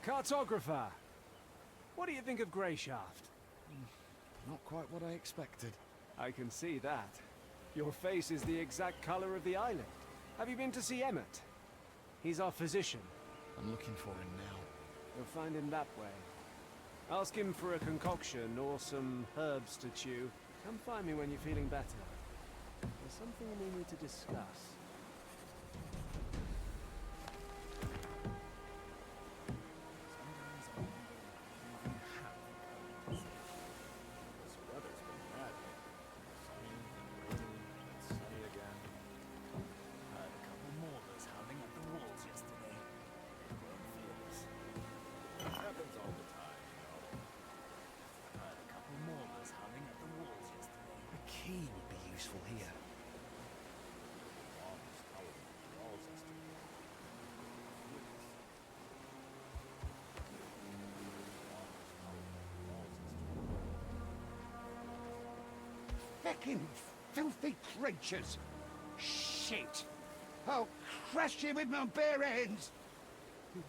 Cartographer! What do you think of Greyshaft? Not quite what I expected. I can see that. Your face is the exact color of the island. Have you been to see Emmett? He's our physician. I'm looking for him now. You'll find him that way. Ask him for a concoction or some herbs to chew. Come find me when you're feeling better. There's something we need to discuss. Here. Feckin' filthy creatures! Shit! I'll crush you with my bare hands!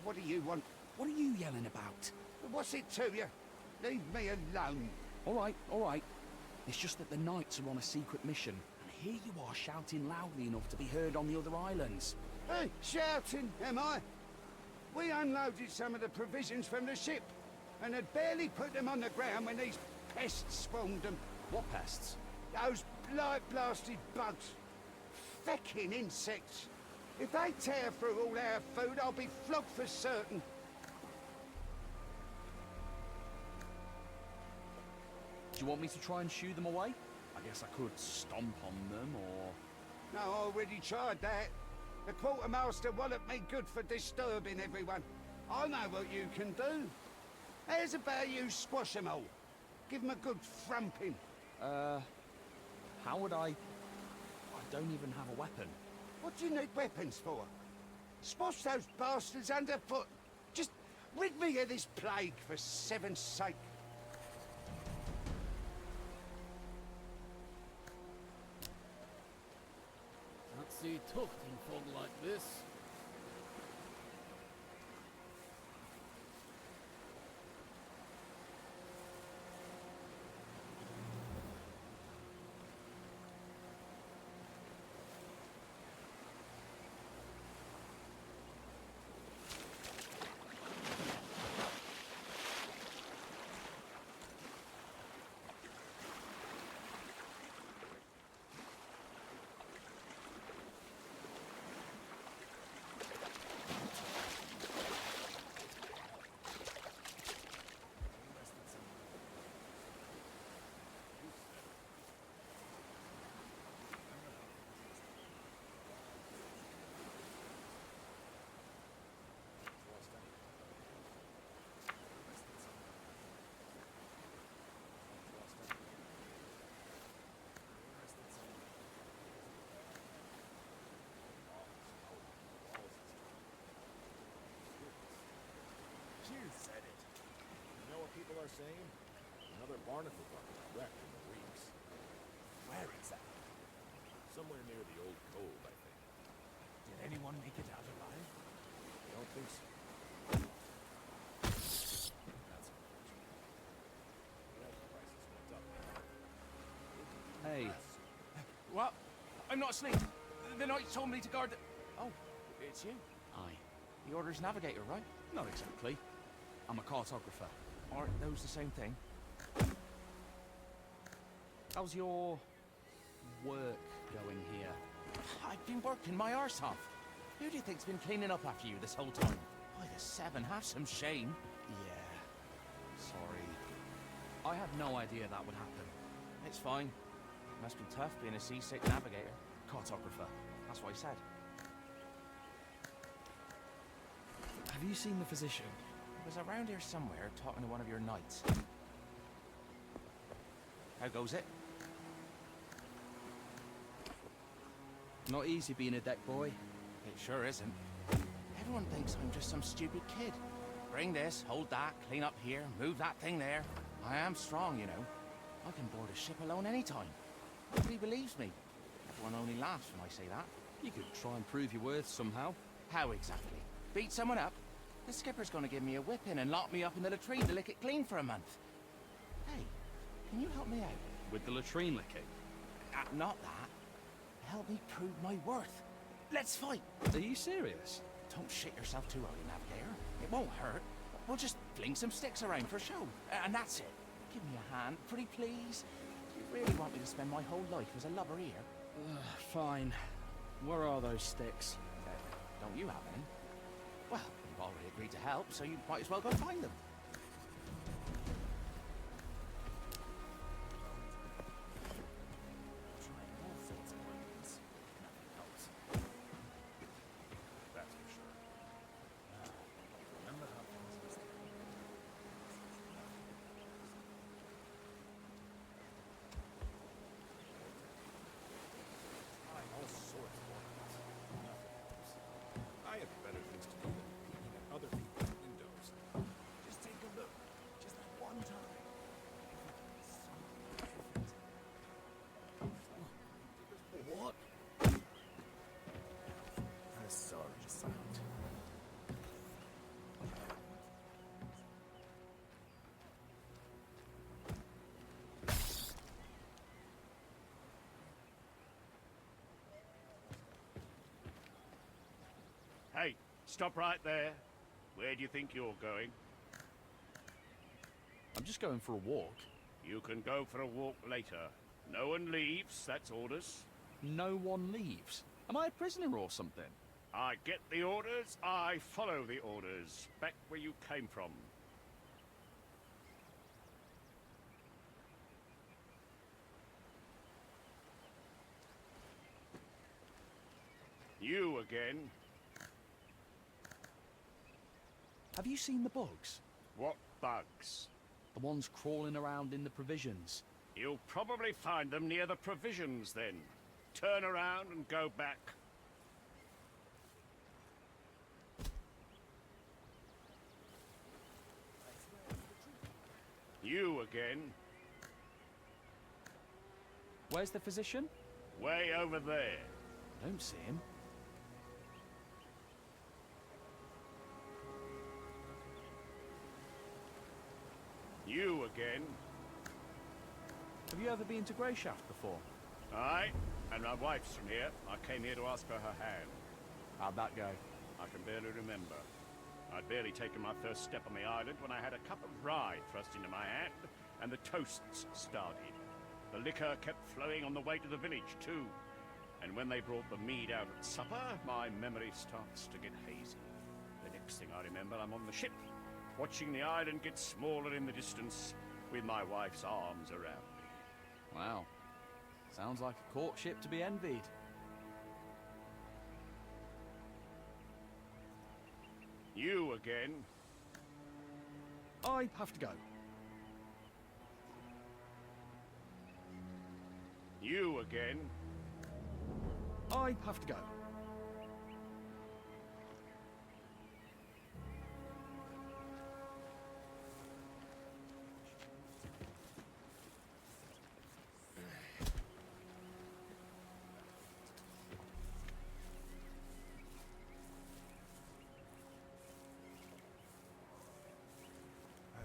What do you want? What are you yelling about? What's it to you? Leave me alone. All right. It's just that the Knights are on a secret mission, and here you are shouting loudly enough to be heard on the other islands. Hey, shouting, am I? We unloaded some of the provisions from the ship, and had barely put them on the ground when these pests swarmed them. What pests? Those blight-blasted bugs. Feckin' insects. If they tear through all our food, I'll be flogged for certain. Do you want me to try and shoo them away? I guess I could stomp on them, or... No, I already tried that. The quartermaster walloped me good for disturbing everyone. I know what you can do. How's about you squash them all? Give them a good thrumping. How would I don't even have a weapon. What do you need weapons for? Squash those bastards underfoot. Just rid me of this plague, for seven's sake. Can't see Tuft in fog like this. Said it. You know what people are saying? Another barnacle bug wrecked in the reefs. Where exactly? Somewhere near the old cove, I think. Did anyone make it out alive? I don't think so. That's unfortunate. Milk prices went up. Hey. What? I'm not asleep. The Knights told me to guard the... Oh, it's you. Aye. The Order's navigator, right? Not exactly. I'm a cartographer. Aren't those the same thing? How's your work going here? I've been working my arse off. Who do you think's been cleaning up after you this whole time? By the seven, have some shame. Yeah. Sorry. I had no idea that would happen. It's fine. Must be tough being a seasick navigator. Cartographer. That's what he said. Have you seen the physician? He was around here somewhere talking to one of your knights. How goes it? Not easy being a deck boy. It sure isn't. Everyone thinks I'm just some stupid kid. Bring this, hold that, clean up here, move that thing there. I am strong, you know. I can board a ship alone anytime. Nobody believes me. Everyone only laughs when I say that. You could try and prove your worth somehow. How exactly? Beat someone up? The skipper's gonna give me a whipping and lock me up in the latrine to lick it clean for a month. Hey, can you help me out? With the latrine licking? Not that. Help me prove my worth. Let's fight. Are you serious? Don't shit yourself too early, Navigator. It won't hurt. We'll just fling some sticks around for show. And that's it. Give me a hand, pretty please. You really want me to spend my whole life as a lubber here? Fine. Where are those sticks? Don't you have any? Well, you've already agreed to help, so you might as well go find them. That's for sure. Remember how things used to be. All sorts of ornaments. Nothing helps. I have better things to do than peeking at other people's windows. Just take a look. Just that one time. So perfect. What? A sorry sight. Hey, stop right there. Where do you think you're going? I'm just going for a walk. You can go for a walk later. No one leaves, that's orders. No one leaves. Am I a prisoner or something? I get the orders, I follow the orders. Back where you came from. You again. Have you seen the bugs? What bugs? The ones crawling around in the provisions. You'll probably find them near the provisions then. Turn around and go back. You again. Where's the physician? Way over there. I don't see him. You again. Have you ever been to Greyshaft before? Aye, and my wife's from here. I came here to ask for her hand. How'd that go? I can barely remember. I'd barely taken my first step on the island when I had a cup of rye thrust into my hand, and the toasts started. The liquor kept flowing on the way to the village, too. And when they brought the mead out at supper, my memory starts to get hazy. The next thing I remember, I'm on the ship, watching the island get smaller in the distance, with my wife's arms around me. Wow. Sounds like a courtship to be envied. You again. I have to go. You again. I have to go.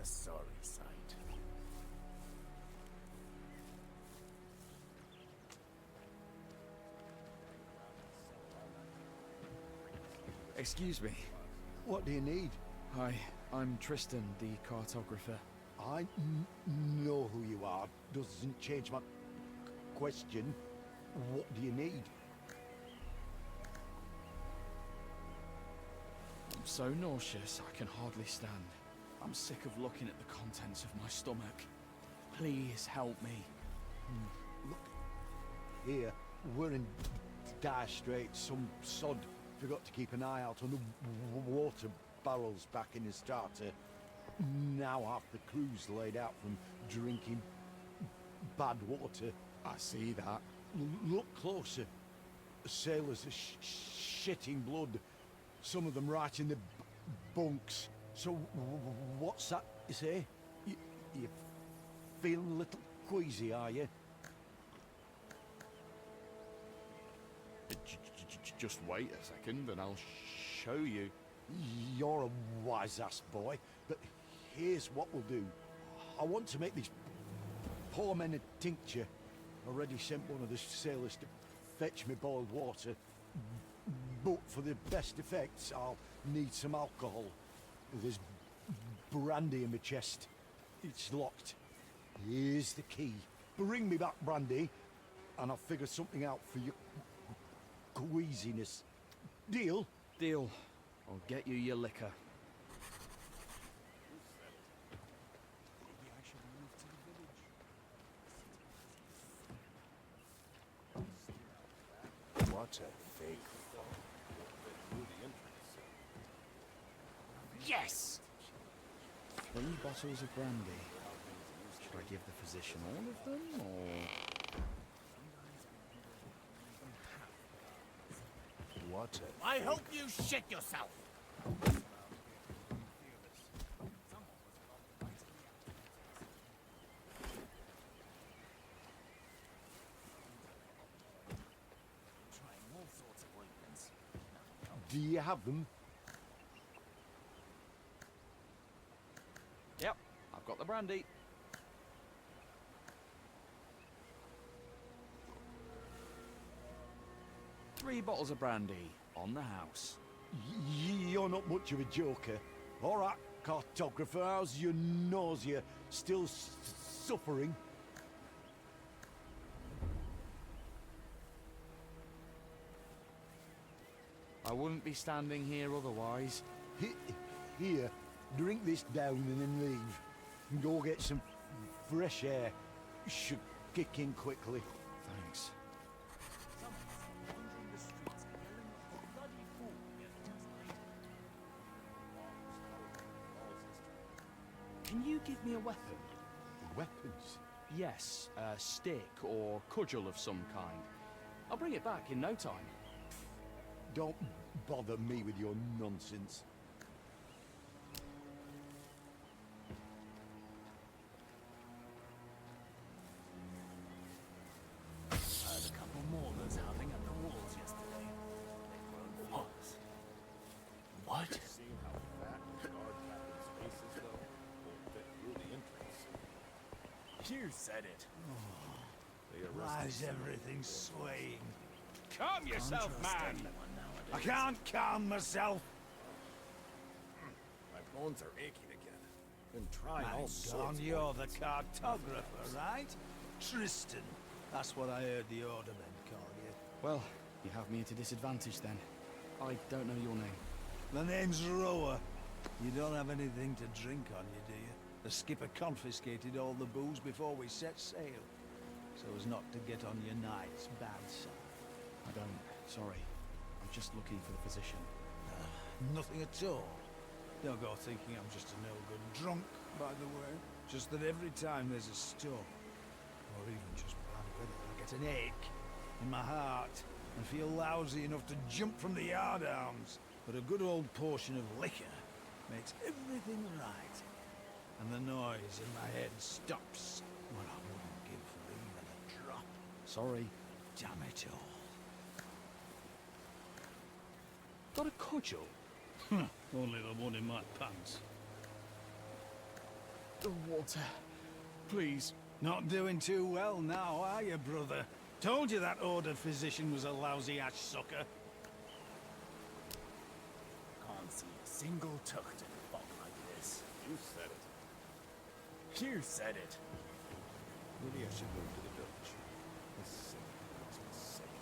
A sorry sight. Excuse me. What do you need? Hi, I'm Tristan, the cartographer. I know who you are. Doesn't change my question. What do you need? I'm so nauseous I can hardly stand. I'm sick of looking at the contents of my stomach. Please help me. Look, here, we're in dire straits. Some sod forgot to keep an eye out on the water barrels back in his starter. Now half the crew's laid out from drinking bad water. I see that. Look closer. Sailors are shitting blood. Some of them right in the bunks. So what's that you say? You feeling a little queasy, are you? Just wait a second and I'll show you. You're a wise-ass boy, but here's what we'll do. I want to make these poor men a tincture. I already sent one of the sailors to fetch me boiled water. But for the best effects, I'll need some alcohol. There's brandy in my chest. It's locked. Here's the key. Bring me back brandy, and I'll figure something out for your queasiness. Deal? Deal. I'll get you your liquor. What a fake fog. Yes! 3 bottles of brandy. Should I give the physician all of them, or...? What a I hope you shit yourself! Do you have them? Yep, I've got the brandy. Three bottles of brandy on the house. You're not much of a joker. All right, cartographer, how's your nausea? Still suffering? I wouldn't be standing here otherwise. Here, drink this down and then leave. Go get some fresh air. Should kick in quickly. Thanks. Can you give me a weapon? Weapons? Yes, a stick or cudgel of some kind. I'll bring it back in no time. Don't bother me with your nonsense. Heard a couple Maulers howling at the walls yesterday. They've grown worse. What? See how fat the guard captain's face is, though? Won't fit through the entrance. You said it. Why's everything swaying? Calm yourself, man! I can't calm myself. My bones are aching again. Been trying all My sorts God, of you're things. the cartographer, right? Tristan. That's what I heard the ordermen call you. Well, you have me at a disadvantage then. I don't know your name. The name's Rower. You don't have anything to drink on you, do you? The skipper confiscated all the booze before we set sail, so as not to get on your night's bad side. I don't. Sorry. I'm just looking for the physician. Nothing at all. Don't go thinking I'm just a no-good drunk, by the way. Just that every time there's a storm, or even just bad weather, I get an ache in my heart and feel lousy enough to jump from the yardarms. But a good old portion of liquor makes everything right. And the noise in my head stops when I wouldn't give for even a drop. Sorry. Damn it all. Got a cudgel? Only the one in my pants. The water. Please. Not doing too well now, are you, brother? Told you that ordered physician was a lousy ash sucker. Can't see a single tucht in a fog like this. You said it. You said it. Maybe I should go to the village. This city makes me sick.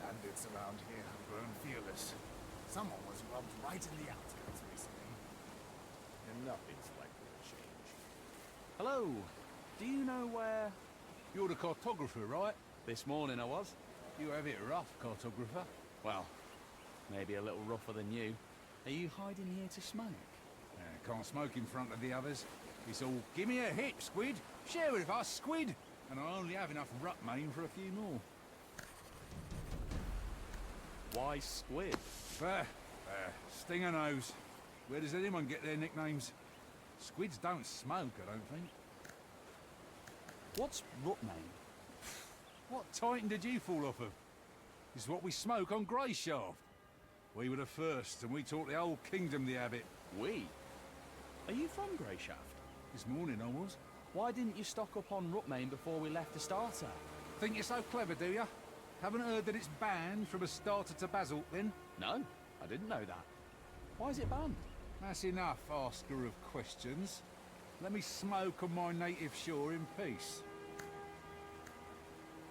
Bandits around here have grown fearless. Someone was robbed right in the outskirts recently. And nothing's likely to change. Hello. Do you know where... You're the cartographer, right? This morning I was. You have it rough, cartographer. Well, maybe a little rougher than you. Are you hiding here to smoke? Can't smoke in front of the others. It's all, give me a hit, Squid. Share with us, Squid. And I only have enough rut main for a few more. Why squid? Stinger nose. Where does anyone get their nicknames? Squids don't smoke, I don't think. What's Rutmane? What Titan did you fall off of? It's what we smoke on Grey Shaft. We were the first, and we taught the whole kingdom the habit. We? Are you from Greyshaft? This morning I was. Why didn't you stock up on Rutmain before we left the starter? Think you're so clever, do ya? Haven't heard that it's banned from a starter to Basalt, then? No, I didn't know that. Why is it banned? That's enough, asker of questions. Let me smoke on my native shore in peace.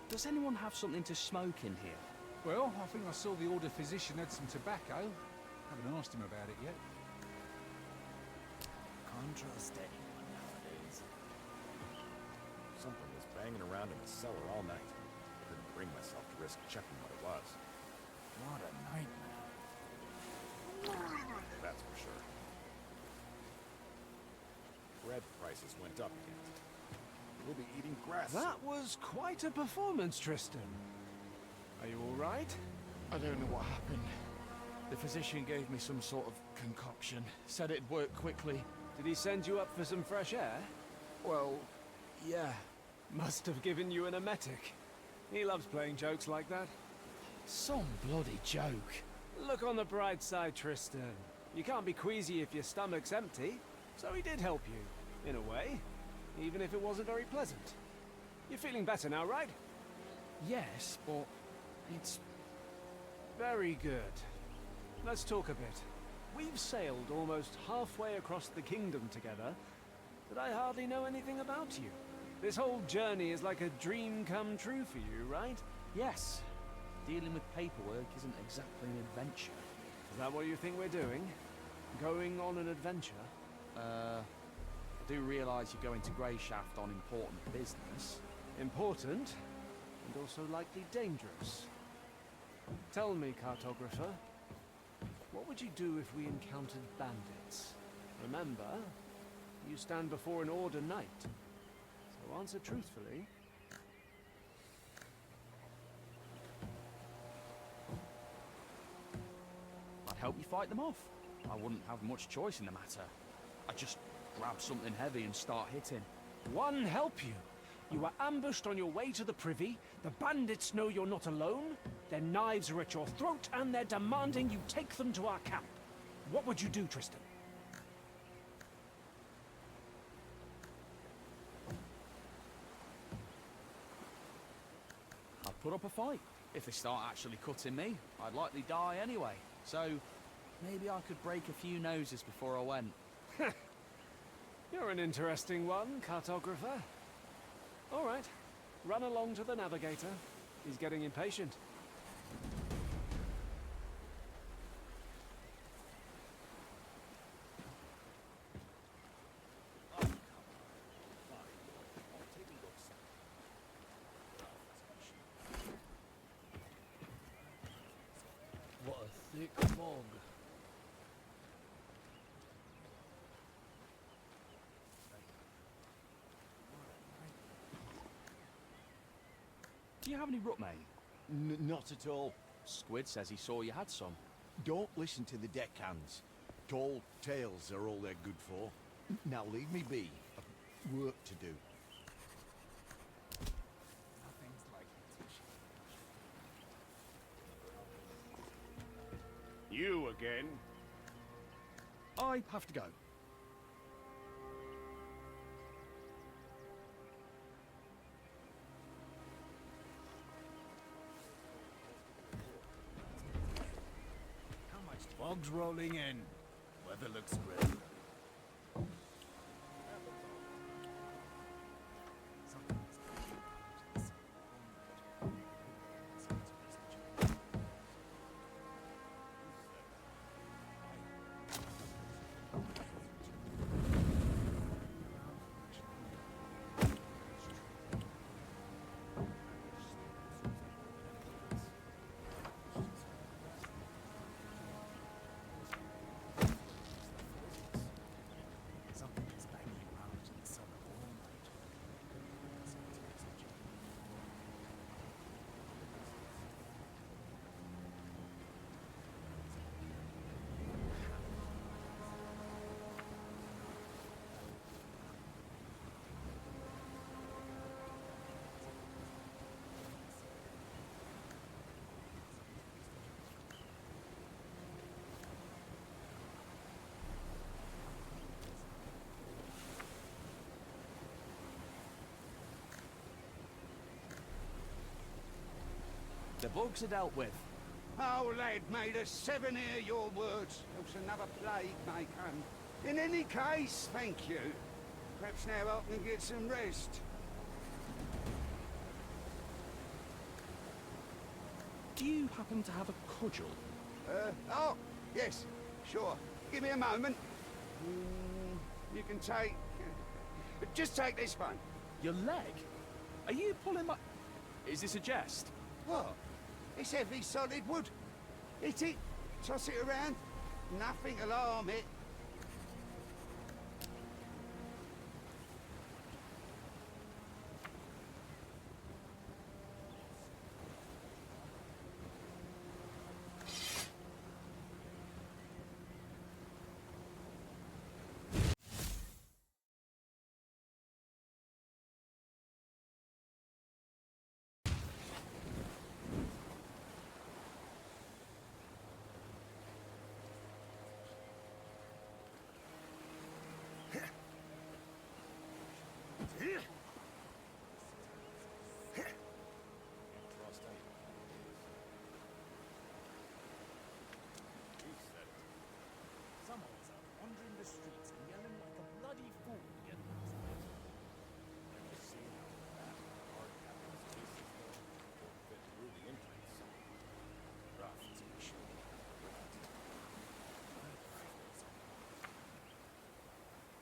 Does anyone have something to smoke in here? Well, I think I saw the Order physician had some tobacco. Haven't asked him about it yet. Can't trust anyone nowadays. Something was banging around in the cellar all night. Couldn't bring myself to risk checking what it was. What a nightmare. That's for sure. Bread prices went up again. We'll be eating grass. That was quite a performance, Tristan. Are you all right? I don't know what happened. The physician gave me some sort of concoction. Said it'd work quickly. Did he send you up for some fresh air? Well, yeah. Must have given you an emetic. He loves playing jokes like that. Some bloody joke. Look on the bright side, Tristan. You can't be queasy if your stomach's empty. So he did help you, in a way. Even if it wasn't very pleasant. You're feeling better now, right? Yes, but it's... Very good. Let's talk a bit. We've sailed almost halfway across the kingdom together, but I hardly know anything about you. This whole journey is like a dream come true for you, right? Yes. Dealing with paperwork isn't exactly an adventure. Is that what you think we're doing? Going on an adventure? I do realise you're going to Greyshaft on important business. Important, and also likely dangerous. Tell me, cartographer, what would you do if we encountered bandits? Remember, you stand before an Order knight, so answer truthfully. I'd help you fight them off. I wouldn't have much choice in the matter. I'd just grab something heavy and start hitting. One help you. You are ambushed on your way to the privy. The bandits know you're not alone. Their knives are at your throat, and they're demanding you take them to our camp. What would you do, Tristan? I'd put up a fight. If they start actually cutting me, I'd likely die anyway. So, maybe I could break a few noses before I went. You're an interesting one, cartographer. All right, run along to the navigator. He's getting impatient. What a thick fog. Do you have any Rutmain? Not at all. Squid says he saw you had some. Don't listen to the deckhands. Tall tales are all they're good for. Now leave me be. I've work to do. Nothing's like it. You again? I have to go. Fog's rolling in. Weather looks great. The bugs are dealt with. Oh, lad, may the seven hear your words, else another plague may come. In any case, thank you. Perhaps now I can get some rest. Do you happen to have a cudgel? Oh, yes, sure. Give me a moment. You can take... just take this one. Your leg? Are you pulling my... Is this a jest? What? It's heavy, solid wood. Hit it, toss it around. Nothing'll harm it. Someone's out wandering the streets and yelling like a bloody fool. See how that hard captain's cases don't fit through the entrance. Rough, to be sure.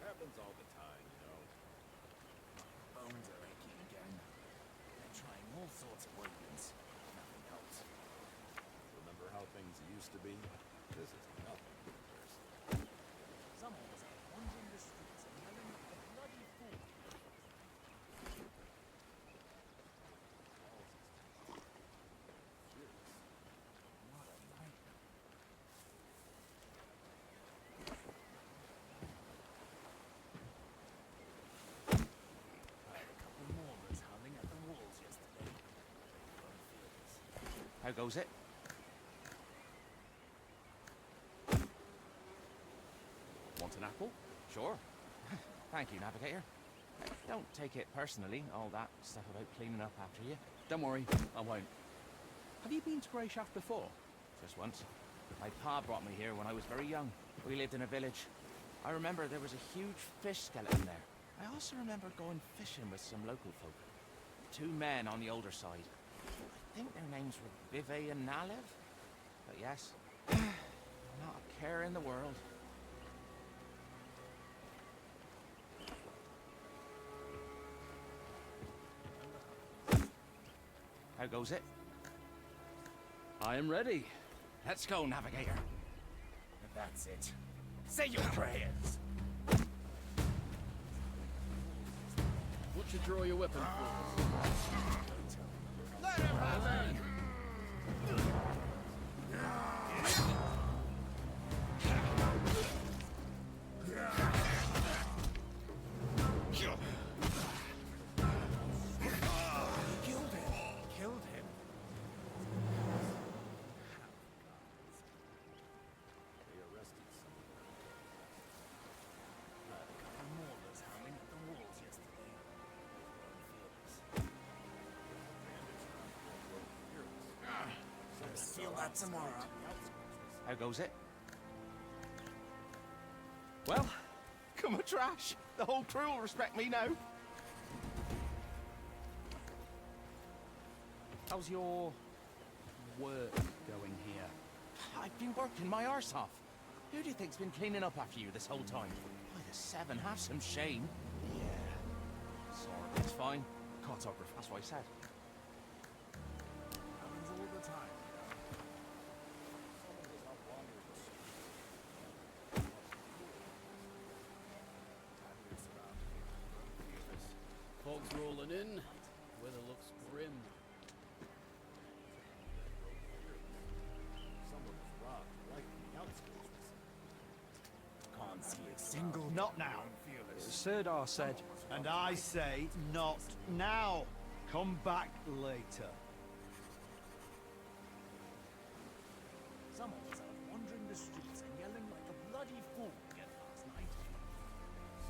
Happens all the time, you know. My bones are aching again. I'm trying all sorts of weapons. Nothing helps. Remember how things used to be? This is nothing. Someone was out wandering the streets and yelling like a bloody fool. What a nightmare. I had a couple more that's howling at the walls yesterday. How goes it? Want an apple? Sure. Thank you, Navigator. Don't take it personally, all that stuff about cleaning up after you. Don't worry, I won't. Have you been to Grey Shaft before? Just once. My pa brought me here when I was very young. We lived in a village. I remember there was a huge fish skeleton there. I also remember going fishing with some local folk. Two men on the older side. I think their names were Vive and Nalev. But yes, not a care in the world. How goes it? I am ready. Let's go, Navigator. That's it. Say your prayers. What you draw your weapon for? Let him have it! Killed him. They arrested someone. A couple more was howling at the walls yesterday. Steal that tomorrow. How goes it? Well, Come a trash. The whole crew will respect me now. how's your work going here? I've been working my arse off. Who do you think's been cleaning up after you this whole time? By the seven, have some shame. Yeah. Sorry, it's fine. Cartographer, that's what I said. Happens all the time. Fog's rolling in. Weather looks grim. Someone was robbed right in the outskirts. Can't see a single. Not now. Fearless. Sirdar said, And I say, not now. Come back later. Someone was out wandering the streets and yelling like a bloody fool again last night.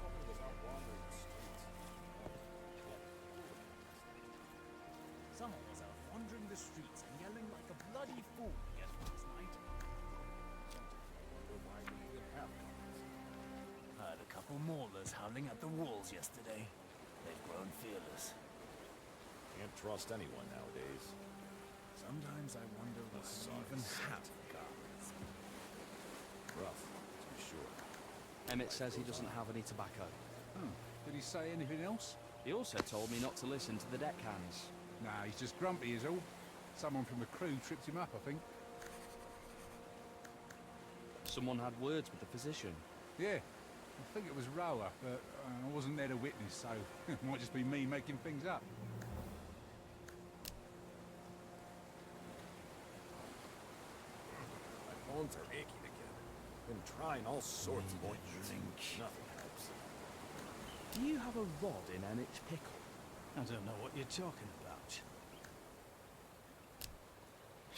Someone was out wandering the streets. Someone was out wandering the the streets and yelling like a bloody fool again last night. Wonder why we even have guards. Heard a couple maulers howling at the walls yesterday. They've grown fearless. Can't trust anyone nowadays. Sometimes I wonder why we even have guards. Rough, to be sure. Emmett says he doesn't have any tobacco. Oh, did he say anything else? He also told me not to listen to the deckhands. Nah, he's just grumpy is all. Someone from the crew tripped him up, I think. Someone had words with the physician. Yeah, I think it was Rower, but I wasn't there to witness, so it might just be me making things up. My bones are aching again. Been trying all sorts of ointments. Nothing helps. Do you have a rod in Emmett's pickle? I don't know what you're talking about.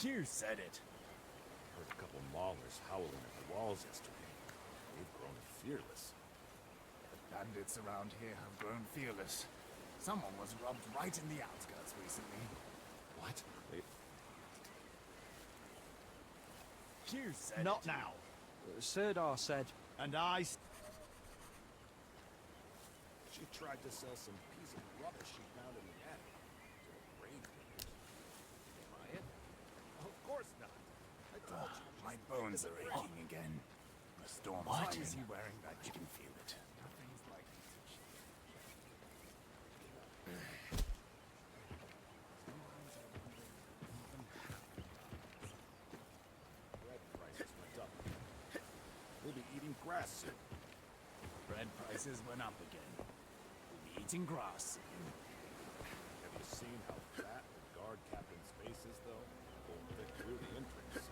You said it. Heard a couple maulers howling at the walls yesterday. They've grown fearless. The bandits around here have grown fearless. Someone was robbed right in the outskirts recently. What? They... You said Not it. now. Sirdar said, And I... She tried to sell some piece of rubbish she found in the attic to the grave diggers. Did you buy it? Of course not. I told you. My bones are aching again. The storm. Why is he wearing that? You can feel it. Nothing's likely to change. Bread prices went up. We'll be eating grass soon. Bread prices went up again. We'll be eating grass soon. Have you seen how fat the guard captain's face is, though? Won't fit through the entrance.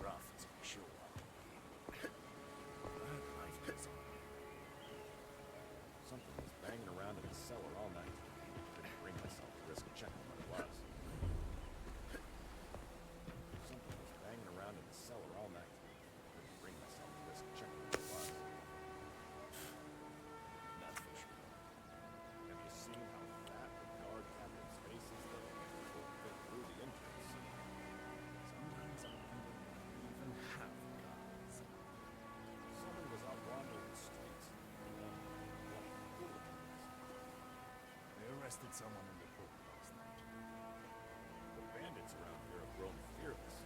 Rough, to be sure. But life goes on. Something was banging around in the cellar all night. Couldn't bring myself to risk checking what it was. Something was banging around in the cellar all night. Couldn't bring myself to risk checking what it was. That's for sure. Have you seen how fat the guard captain's face is, though? Won't fit through the entrance. Sometimes I wonder why we even have guards. Someone was out wandering the streets. One of the hooligans. They arrested someone in the pool last night. The bandits around here have grown fearless.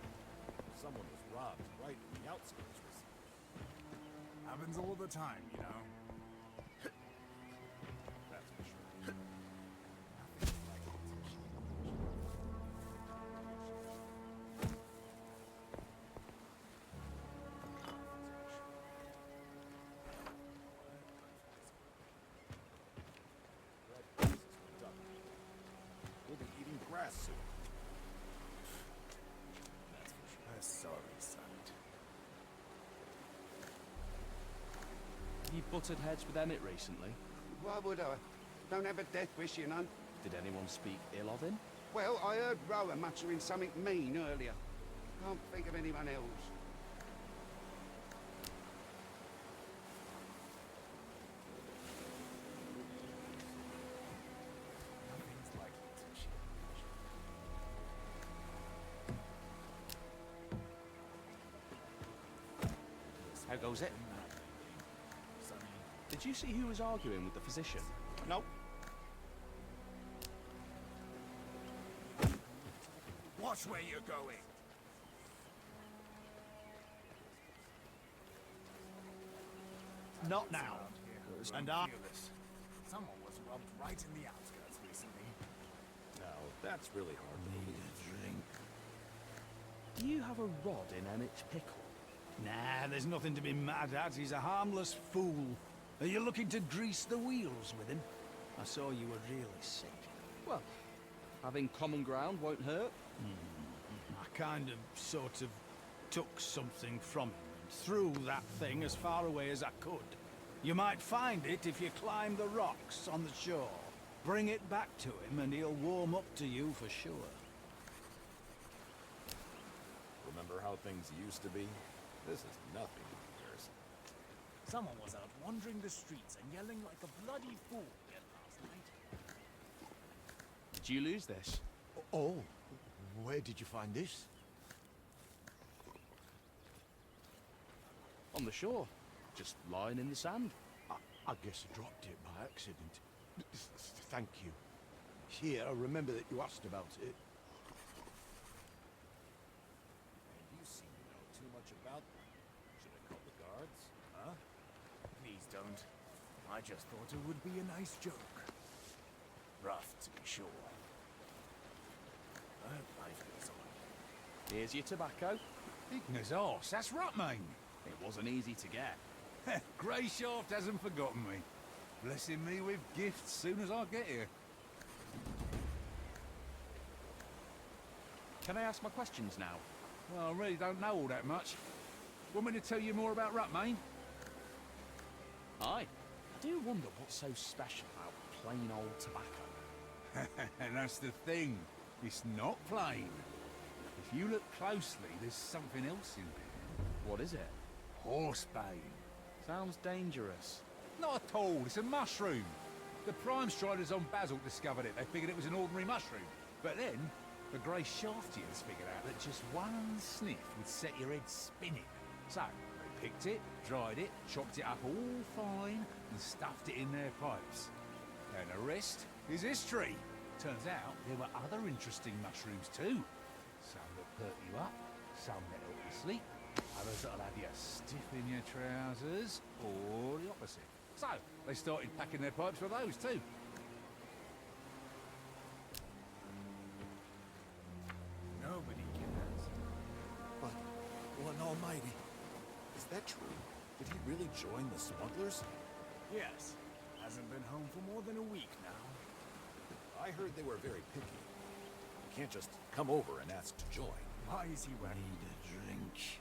Someone was robbed right in the outskirts recently. Happens all the time, you know. That's for sure. Nothing's likely to change. Bread prices went up. We'll be eating grass soon. That's for sure. A sorry sight. have you butted heads with Emmett recently? Why would I? Don't have a death wish, you know. Did anyone speak ill of him? Well, I heard Rower muttering something mean earlier. Can't think of anyone else. Nothing's likely to change. How goes it? Sonny, Did you see who was arguing with the physician? Nope. watch where you're going. Not now. And I... Someone was robbed right in the outskirts recently. Now, that's really hard to believe. Do you have a rod in Emmett's pickle? Nah, there's nothing to be mad at. He's a harmless fool. Are you looking to grease the wheels with him? I saw you were really sick. Well, having common ground won't hurt. I kind of, sort of, took something from him and threw that thing as far away as I could. You might find it if you climb the rocks on the shore. Bring it back to him and he'll warm up to you for sure. Remember how things used to be? This is nothing in comparison. Someone was out wandering the streets and yelling like a bloody fool again last night. Did you lose this? Oh, Where did you find this? On the shore. Just lying in the sand. I guess I dropped it by accident. Thank you. Here, I remember that you asked about it. And you seem to know too much about them. Should I call the guards? Huh? Please don't. I just thought it would be a nice joke. Rough, to be sure. But life goes on. Here's your tobacco. Ignor's arse, that's Rutmane. It wasn't easy to get. Greyshaft hasn't forgotten me. Blessing me with gifts soon as I get here. Can I ask my questions now? Well, I really don't know all that much. Want me to tell you more about Rutmane? Aye. I do wonder what's so special about plain old tobacco. And that's the thing. It's not plain. If you look closely, there's something else in there. What is it? Horsebane. Sounds dangerous. Not at all. It's a mushroom. The Prime Striders on Basil discovered it. They figured it was an ordinary mushroom. But then, the Grey Shaftians figured out that just one sniff would set your head spinning. So, they picked it, dried it, chopped it up all fine, and stuffed it in their pipes. And the rest is history. Turns out there were other interesting mushrooms too. Some that perk you up, some that help you sleep, others that'll have you stiff in your trousers, or the opposite. So, they started packing their pipes with those too. Nobody cares. But, one almighty, is that true? Did he really join the smugglers? Yes. Hasn't been home for more than a week now. I heard they were very picky. You can't just come over and ask to join. Why is he wearing... Need a drink.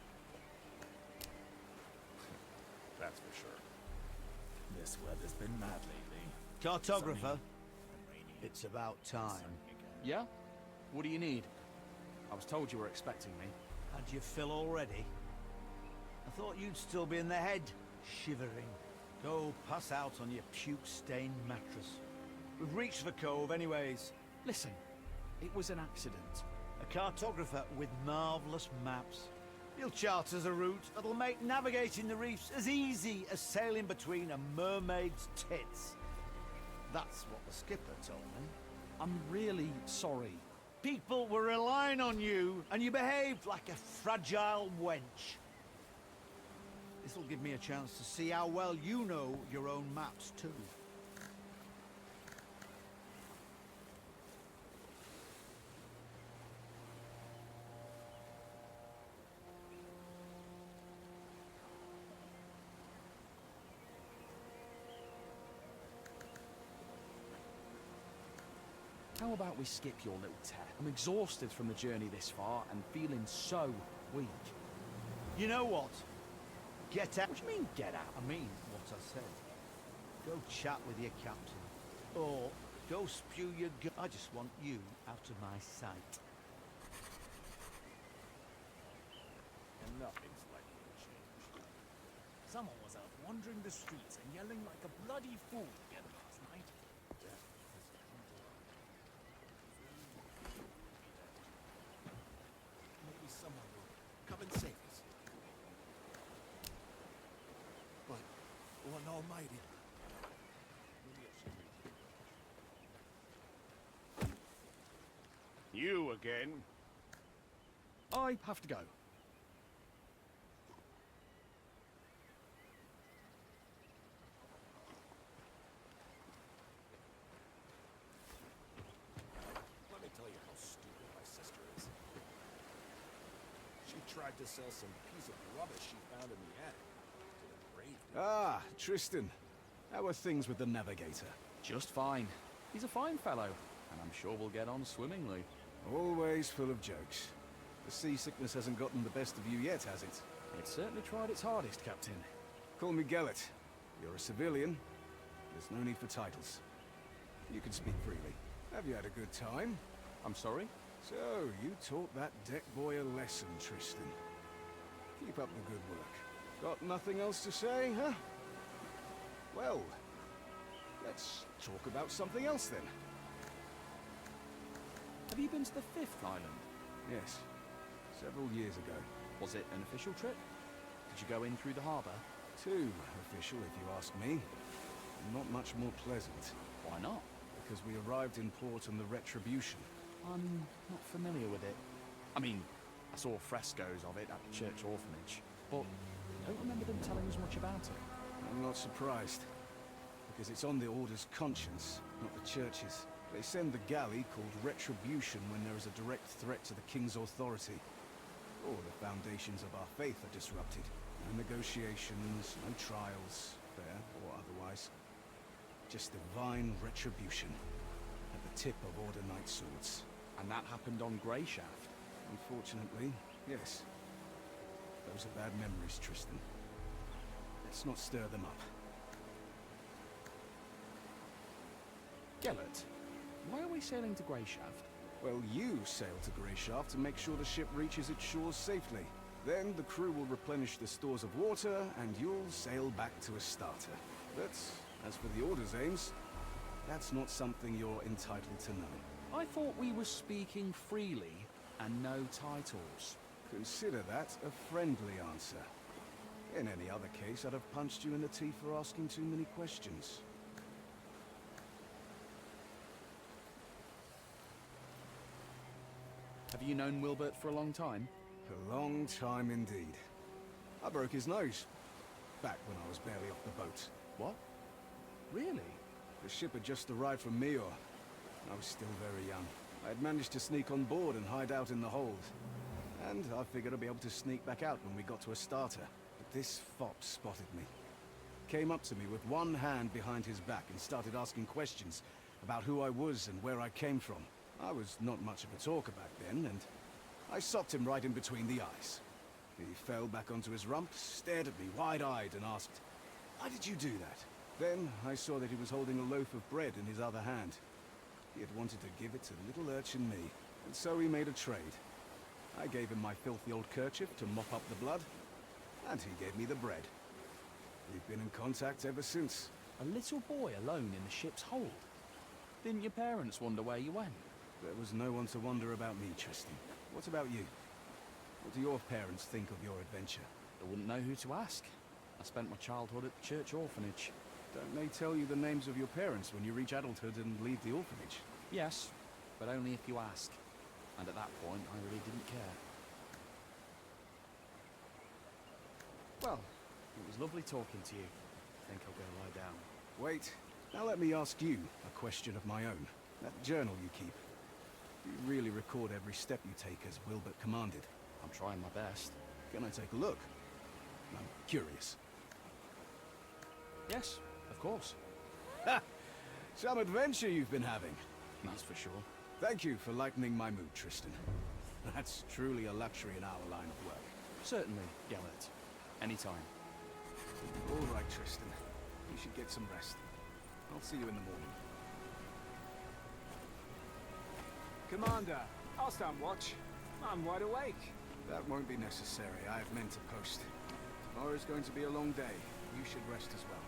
That's for sure. This weather's been mad lately. Cartographer, Rainy. it's about time. Yeah? What do you need? I was told you were expecting me. Had your fill already? I thought you'd still be in the head, shivering. Go pass out on your puke-stained mattress. We've reached the cove anyways. Listen, it was an accident. A cartographer with marvellous maps. He'll chart us a route that'll make navigating the reefs as easy as sailing between a mermaid's tits. That's what the skipper told me. I'm really sorry. People were relying on you, and you behaved like a fragile wench. This'll give me a chance to see how well you know your own maps, too. How about we skip your little test? I'm exhausted from the journey this far and feeling so weak. You know what? Get out. What do you mean, get out? I mean what I said. Go chat with your captain. Or go spew your gun. I just want you out of my sight. And nothing's likely to change. Someone was out wandering the streets and yelling like a bloody fool again last night. Death has come to our maybe someone will come and save us. But, one almighty. Maybe I should read you. You again? I have to go. Let me tell you how stupid my sister is. She tried to sell some piece of rubbish she found in the attic to the grave digger. Ah, Tristan. How are things with the navigator? Just fine. He's a fine fellow, and I'm sure we'll get on swimmingly. Always full of jokes. The seasickness hasn't gotten the best of you yet, has it? It certainly tried its hardest, Captain. Call me Gellet. You're a civilian. There's no need for titles. You can speak freely. Have you had a good time? I'm sorry? So, you taught that deck boy a lesson, Tristan. Keep up the good work. Got nothing else to say, huh? Well, let's talk about something else then. Have you been to the 5th island? Yes. Several years ago. Was it an official trip? Did you go in through the harbour? Too official, if you ask me. Not much more pleasant. Why not? Because we arrived in port on the Retribution. I'm not familiar with it. I mean, I saw frescoes of it at the church orphanage, but I don't remember them telling us much about it. I'm not surprised. Because it's on the Order's conscience, not the Church's. They send the galley called Retribution when there is a direct threat to the King's authority. Or the foundations of our faith are disrupted. No negotiations, no trials, fair or otherwise. Just divine retribution at the tip of Order Knight swords. And that happened on Greyshaft? Unfortunately, yes. Those are bad memories, Tristan. Let's not stir them up. Gellert, why are we sailing to Greyshaft? Well, you sail to Greyshaft to make sure the ship reaches its shores safely. Then the crew will replenish the stores of water, and you'll sail back to Astarte. But as for the Order's aims, that's not something you're entitled to know. I thought we were speaking freely and no titles. Consider that a friendly answer. In any other case, I'd have punched you in the teeth for asking too many questions. Have you known Wilbert for a long time? A long time indeed. I broke his nose. Back when I was barely off the boat. What? Really? The ship had just arrived from Mior. I was still very young. I had managed to sneak on board and hide out in the hold. And I figured I'd be able to sneak back out when we got to Astarte. But this fop spotted me. Came up to me with one hand behind his back and started asking questions about who I was and where I came from. I was not much of a talker back then, and I socked him right in between the eyes. He fell back onto his rump, stared at me wide-eyed and asked, "Why did you do that?" Then I saw that he was holding a loaf of bread in his other hand. He had wanted to give it to little urchin me, and so we made a trade. I gave him my filthy old kerchief to mop up the blood, and he gave me the bread. We've been in contact ever since. A little boy alone in the ship's hold? Didn't your parents wonder where you went? There was no one to wonder about me, Tristan. What about you? What do your parents think of your adventure? I wouldn't know who to ask. I spent my childhood at the church orphanage. Don't they tell you the names of your parents when you reach adulthood and leave the orphanage? Yes, but only if you ask. And at that point, I really didn't care. Well, it was lovely talking to you. I think I'll go lie down. Wait. Now let me ask you a question of my own. That journal you keep. Do you really record every step you take as Wilbert commanded? I'm trying my best. Can I take a look? I'm curious. Yes, of course. Ha! Some adventure you've been having. That's for sure. Thank you for lightening my mood, Tristan. That's truly a luxury in our line of work. Certainly, Gellert. Anytime. All right, Tristan. You should get some rest. I'll see you in the morning. Commander, I'll stand watch. I'm wide awake. That won't be necessary. I have men to post. Tomorrow's going to be a long day. You should rest as well.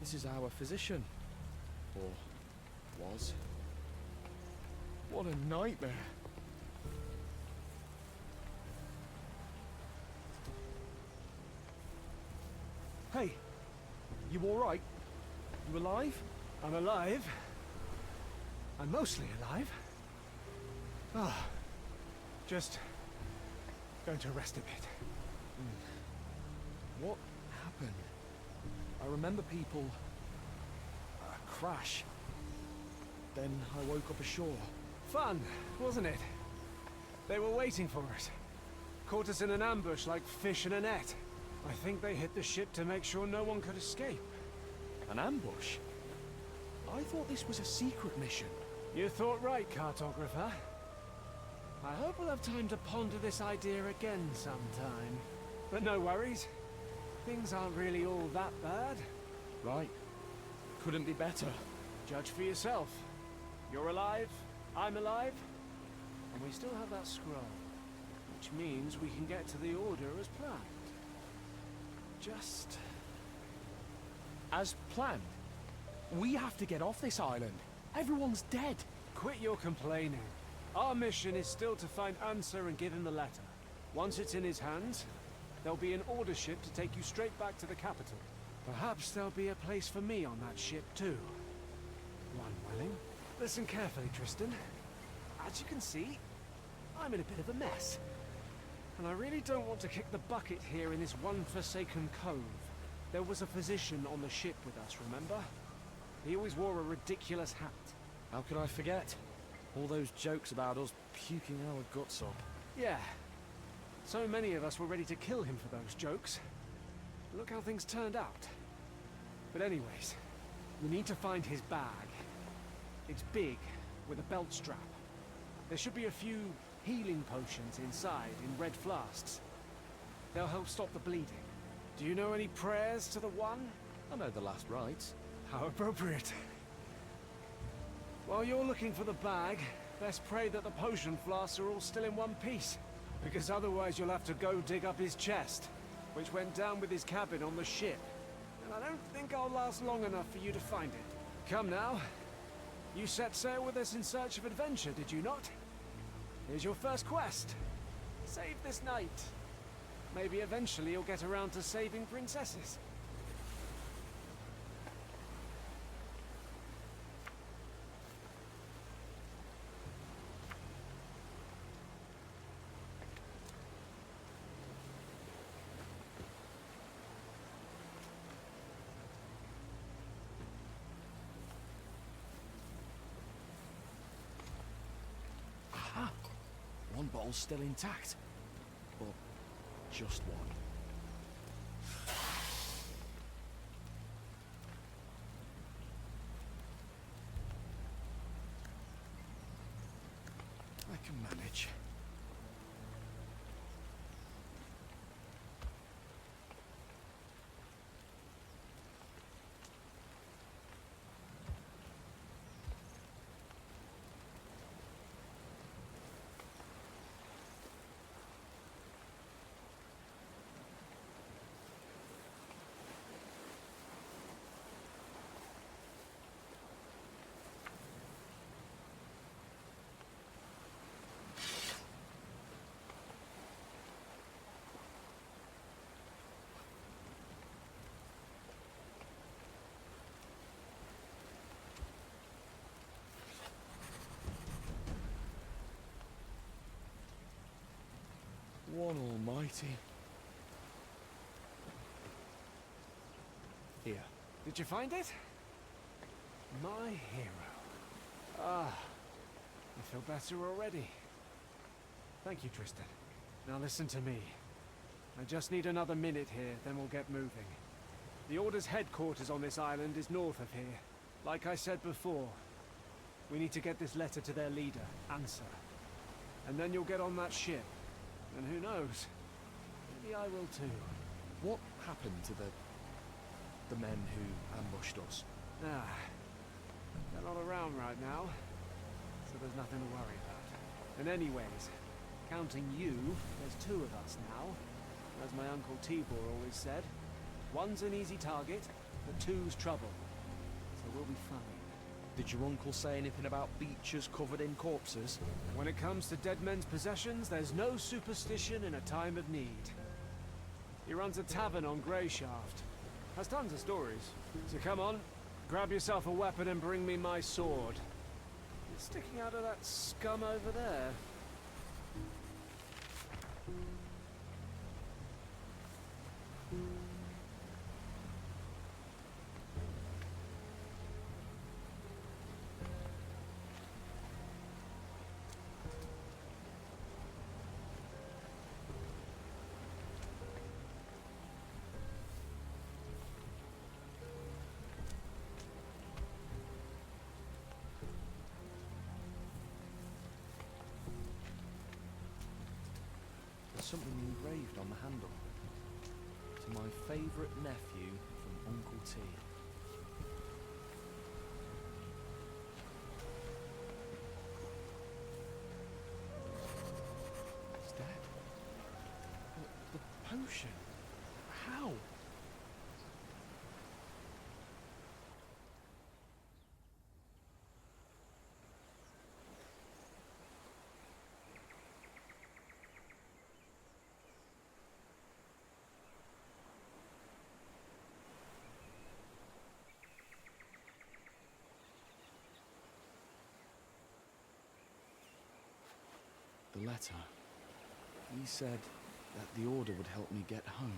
This is our physician. Or was. What a nightmare. Hey, you alright? You alive? I'm alive. I'm mostly alive. Ah, just going to rest a bit. What happened? I remember people... crash. Then I woke up ashore. Fun, wasn't it? They were waiting for us. Caught us in an ambush like fish in a net. I think they hit the ship to make sure no one could escape. An ambush? I thought this was a secret mission. You thought right, cartographer. I hope we'll have time to ponder this idea again sometime. But no worries. Things aren't really all that bad. Right. Couldn't be better. Judge for yourself. You're alive, I'm alive, and we still have that scroll. Which means we can get to the Order as planned. Just... As planned? We have to get off this island. Everyone's dead. Quit your complaining. Our mission is still to find Answer and give him the letter. Once it's in his hands, there'll be an Order ship to take you straight back to the capital. Perhaps there'll be a place for me on that ship too. One willing. Listen carefully, Tristan. As you can see, I'm in a bit of a mess. And I really don't want to kick the bucket here in this one forsaken cove. There was a physician on the ship with us, remember? He always wore a ridiculous hat. How could I forget? All those jokes about us puking our guts up. Yeah. So many of us were ready to kill him for those jokes. Look how things turned out. But anyways, we need to find his bag. It's big, with a belt strap. There should be a few healing potions inside in red flasks. They'll help stop the bleeding. Do you know any prayers to the One? I know the last rites. How appropriate. While you're looking for the bag, best pray that the potion flasks are all still in one piece. Because otherwise you'll have to go dig up his chest, which went down with his cabin on the ship. And I don't think I'll last long enough for you to find it. Come now. You set sail with us in search of adventure, did you not? Here's your first quest. Save this knight. Maybe eventually you'll get around to saving princesses. Aha! One bottle's still intact. But just one. I can manage. One almighty. Here. Did you find it? My hero. Ah, I feel better already. Thank you, Tristan. Now listen to me. I just need another minute here, then we'll get moving. The Order's headquarters on this island is north of here. Like I said before, we need to get this letter to their leader, Answer. And then you'll get on that ship. And who knows? Maybe I will too. What happened to the men who ambushed us? Ah, they're not around right now, so there's nothing to worry about. And anyways, counting you, there's two of us now. As my Uncle Tibor always said, one's an easy target, The two's trouble, so we'll be fine. Did your uncle say anything about beaches covered in corpses? When it comes to dead men's possessions, there's no superstition in a time of need. He runs a tavern on Greyshaft. Has tons of stories. So come on, grab yourself a weapon and bring me my sword. It's sticking out of that scum over there. There's something engraved on the handle. To my favourite nephew from Uncle T. He's dead. The potion. How? The letter. He said that the order would help me get home.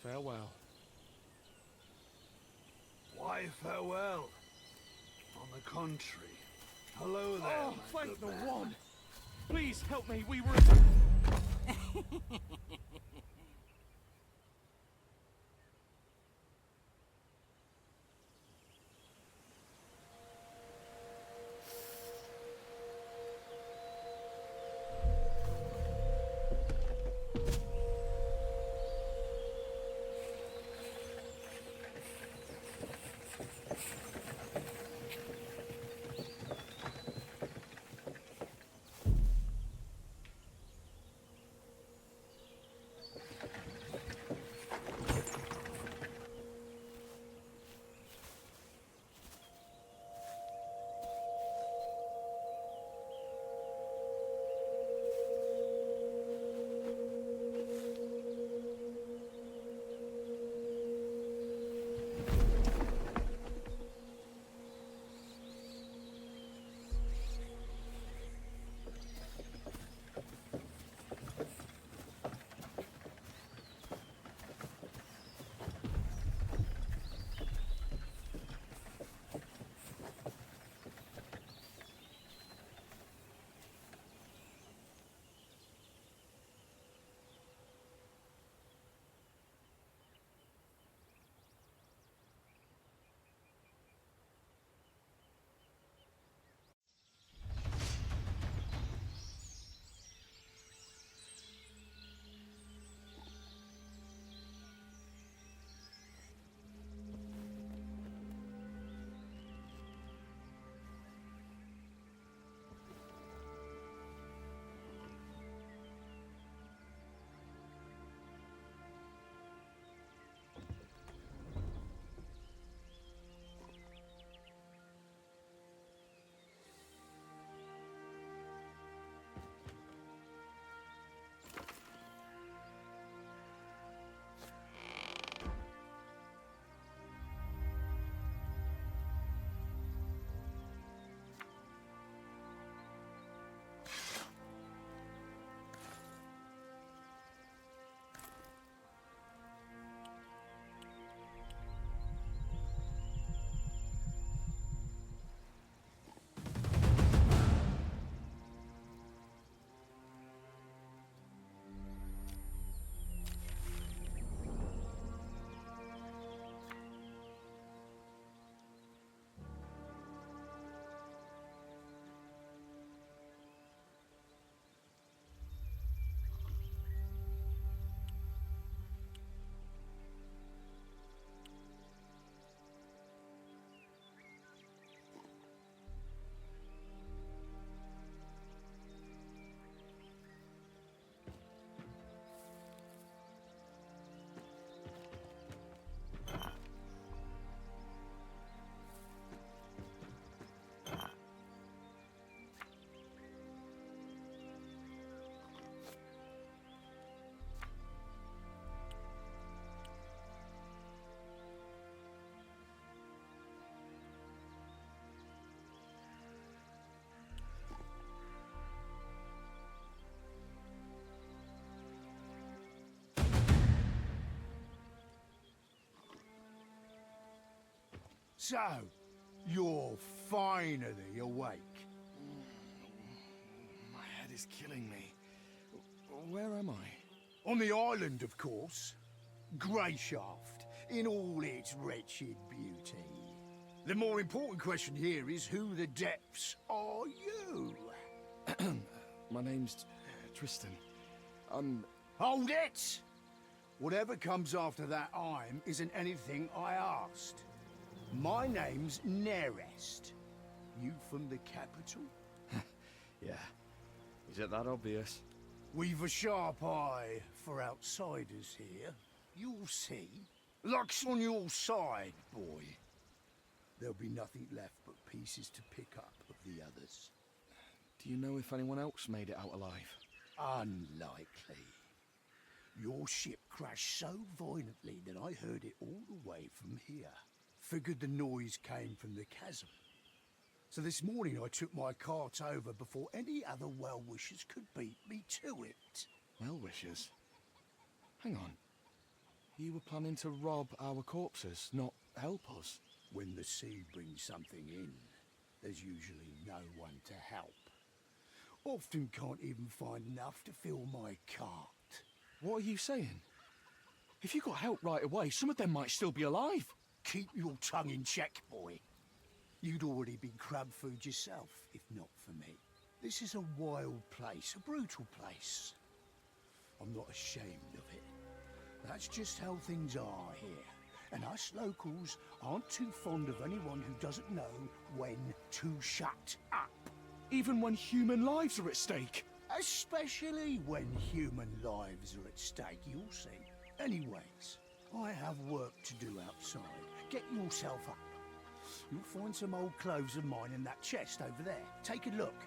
Farewell. Why farewell? On the contrary. Hello there, Oh, my thank good the man. one! Please help me, we were... So, you're finally awake. My head is killing me. Where am I? On the island, of course. Greyshaft, in all its wretched beauty. The more important question here is who the depths are you? My name's Tristan. Hold it! Whatever comes after that I'm isn't anything I asked. My name's Nerest. You from the capital? Yeah. Is it that obvious? We've a sharp eye for outsiders here. You'll see. Luck's on your side, boy. There'll be nothing left but pieces to pick up of the others. Do you know if anyone else made it out alive? Unlikely. Your ship crashed so violently that I heard it all the way from here. Figured the noise came from the chasm. So this morning I took my cart over before any other well-wishers could beat me to it. Well-wishers? Hang on. You were planning to rob our corpses, not help us? When the sea brings something in, there's usually no one to help. Often can't even find enough to fill my cart. What are you saying? If you got help right away, some of them might still be alive. Keep your tongue in check, boy. You'd already been crab food yourself, if not for me. This is a wild place, a brutal place. I'm not ashamed of it. That's just how things are here. And us locals aren't too fond of anyone who doesn't know when to shut up. Even when human lives are at stake. Especially when human lives are at stake, you'll see. Anyways, I have work to do outside. Get yourself up. You'll find some old clothes of mine in that chest over there. Take a look.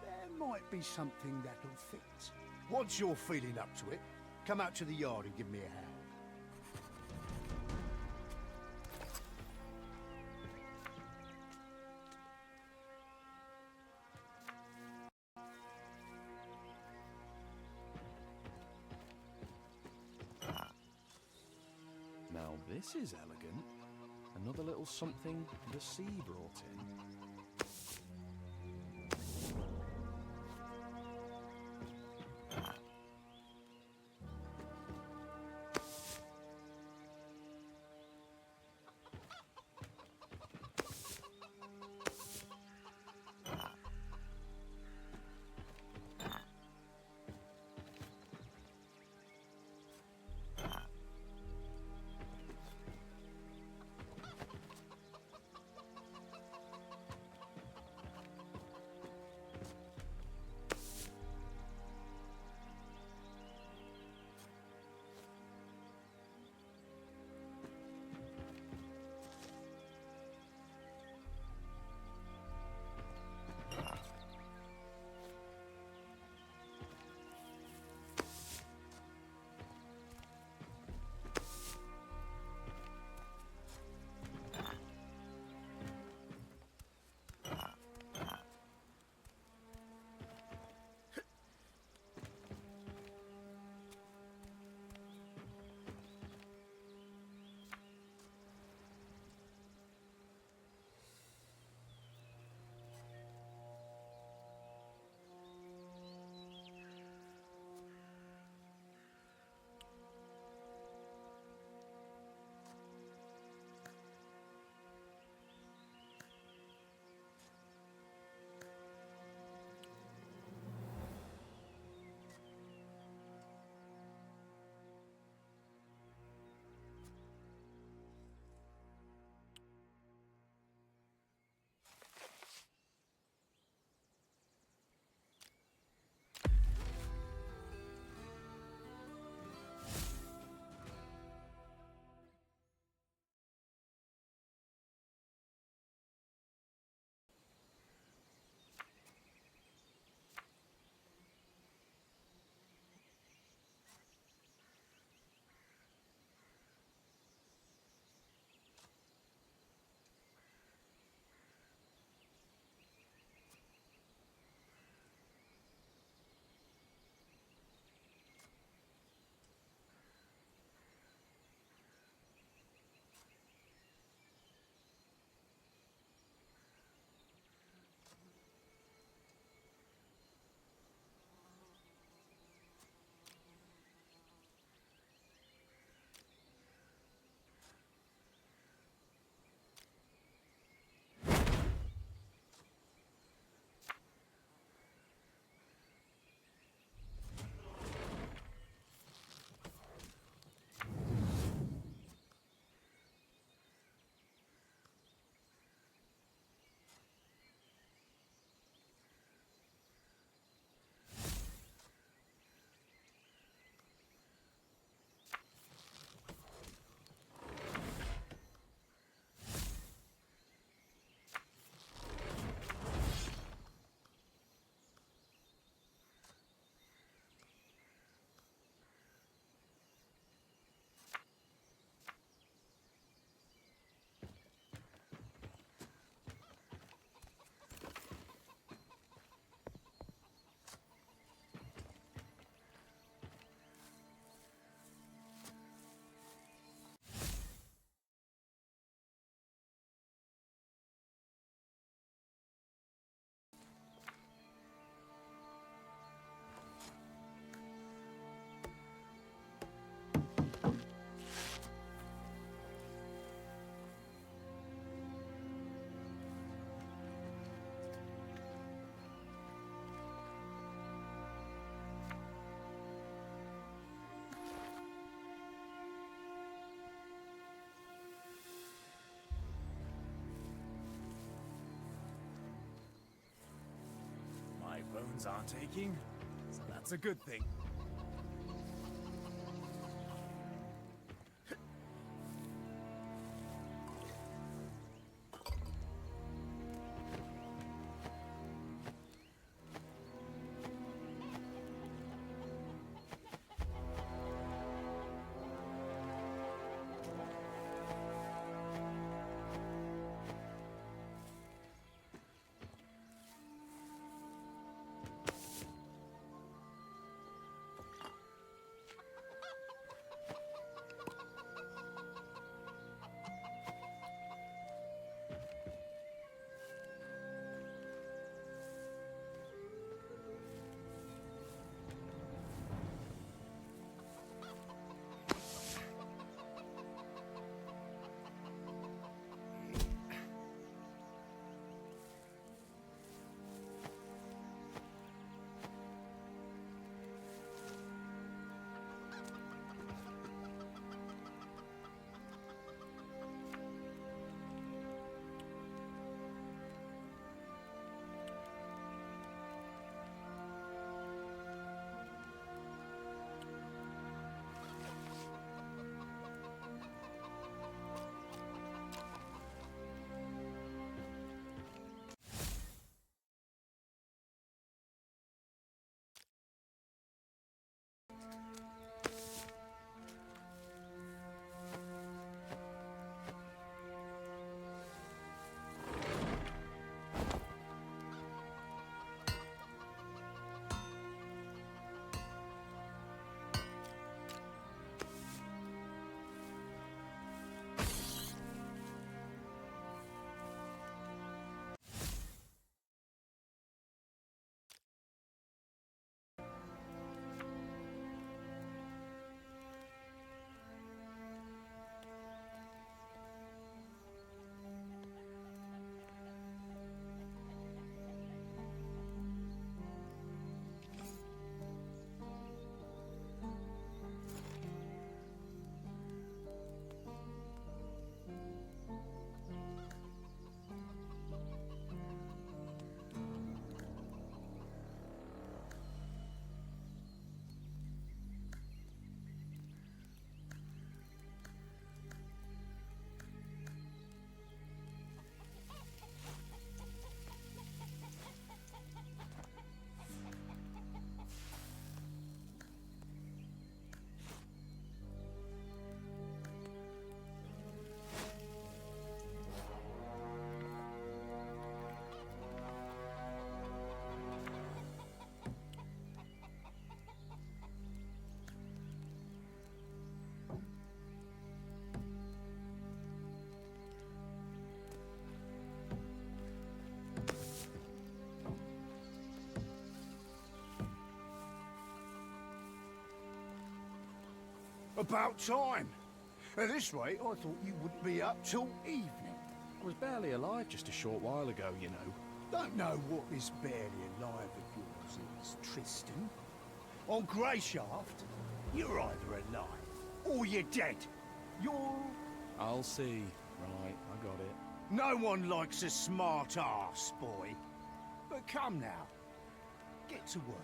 There might be something that'll fit. Once you're feeling up to it, come out to the yard and give me a hand. Now this is elegant. Another little something the sea brought in. others aren't taking, so that's a good thing. About time. At this rate, I thought you wouldn't be up till evening. I was barely alive just a short while ago, you know. Don't know what this barely alive of yours is, Tristan. On Greyshaft, you're either alive or you're dead. You're... I'll see. Right, I got it. No one likes a smart ass, boy. But come now. Get to work.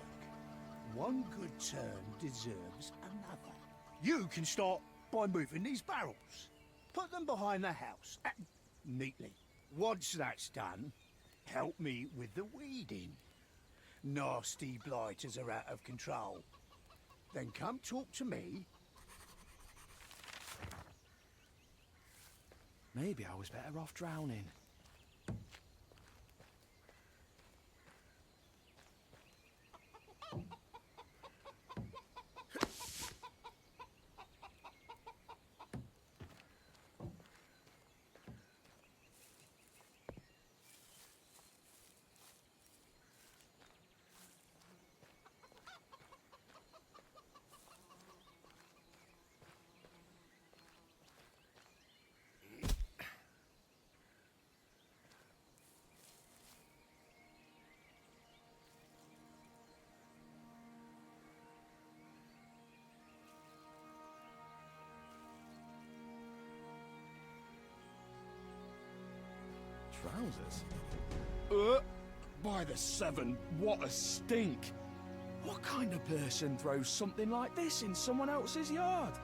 One good turn deserves another. You can start by moving these barrels. Put them behind the house, neatly. Once that's done, help me with the weeding. Nasty blighters are out of control. Then come talk to me. Maybe I was better off drowning. Trousers? By the seven, what a stink! What kind of person throws something like this in someone else's yard?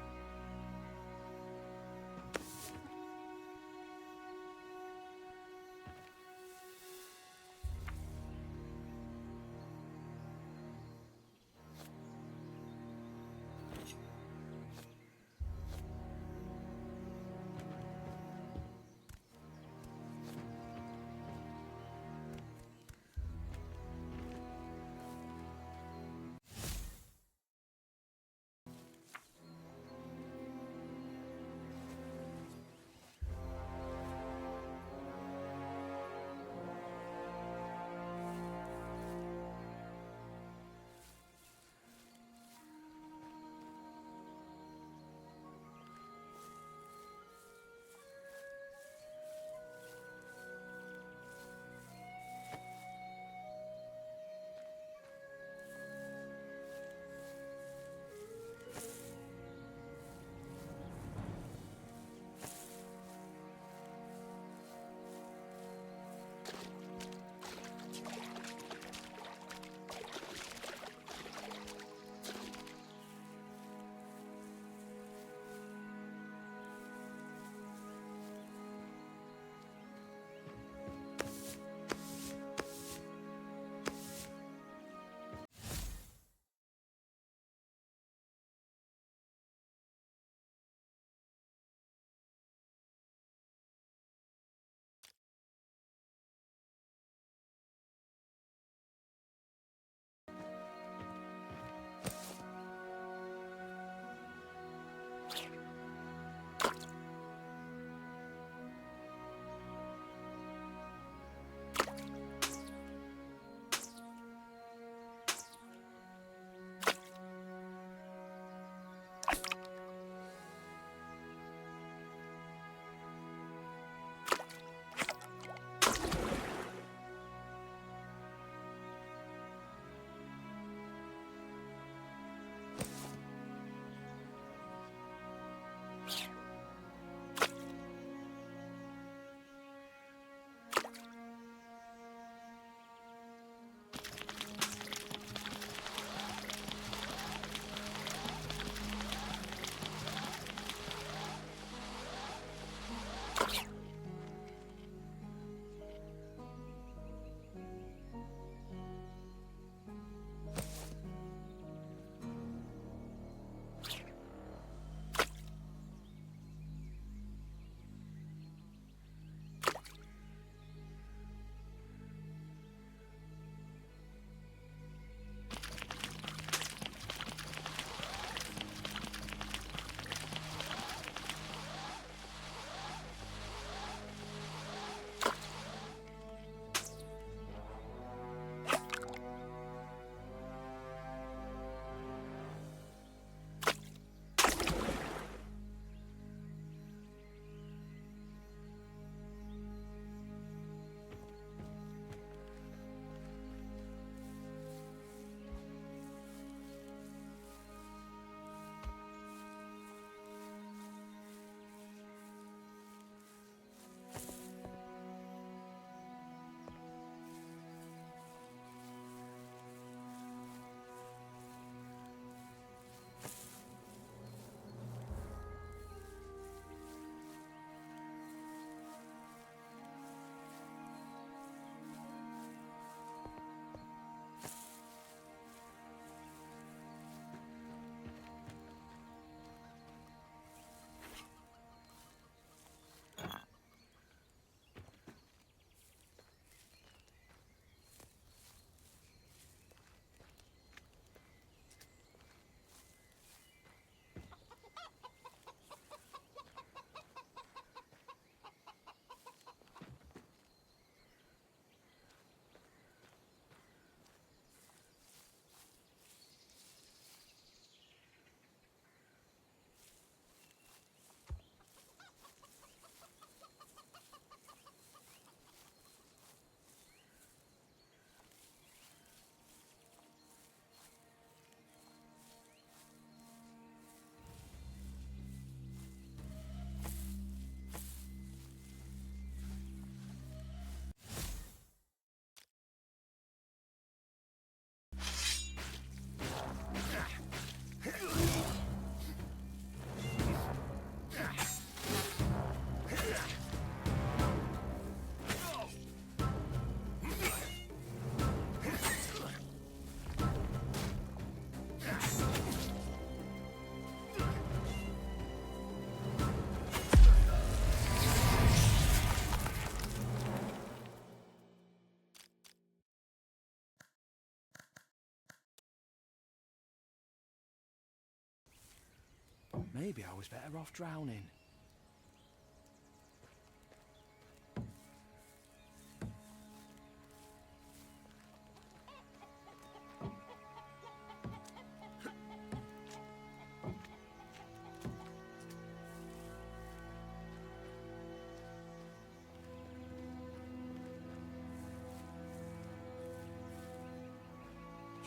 Maybe I was better off drowning.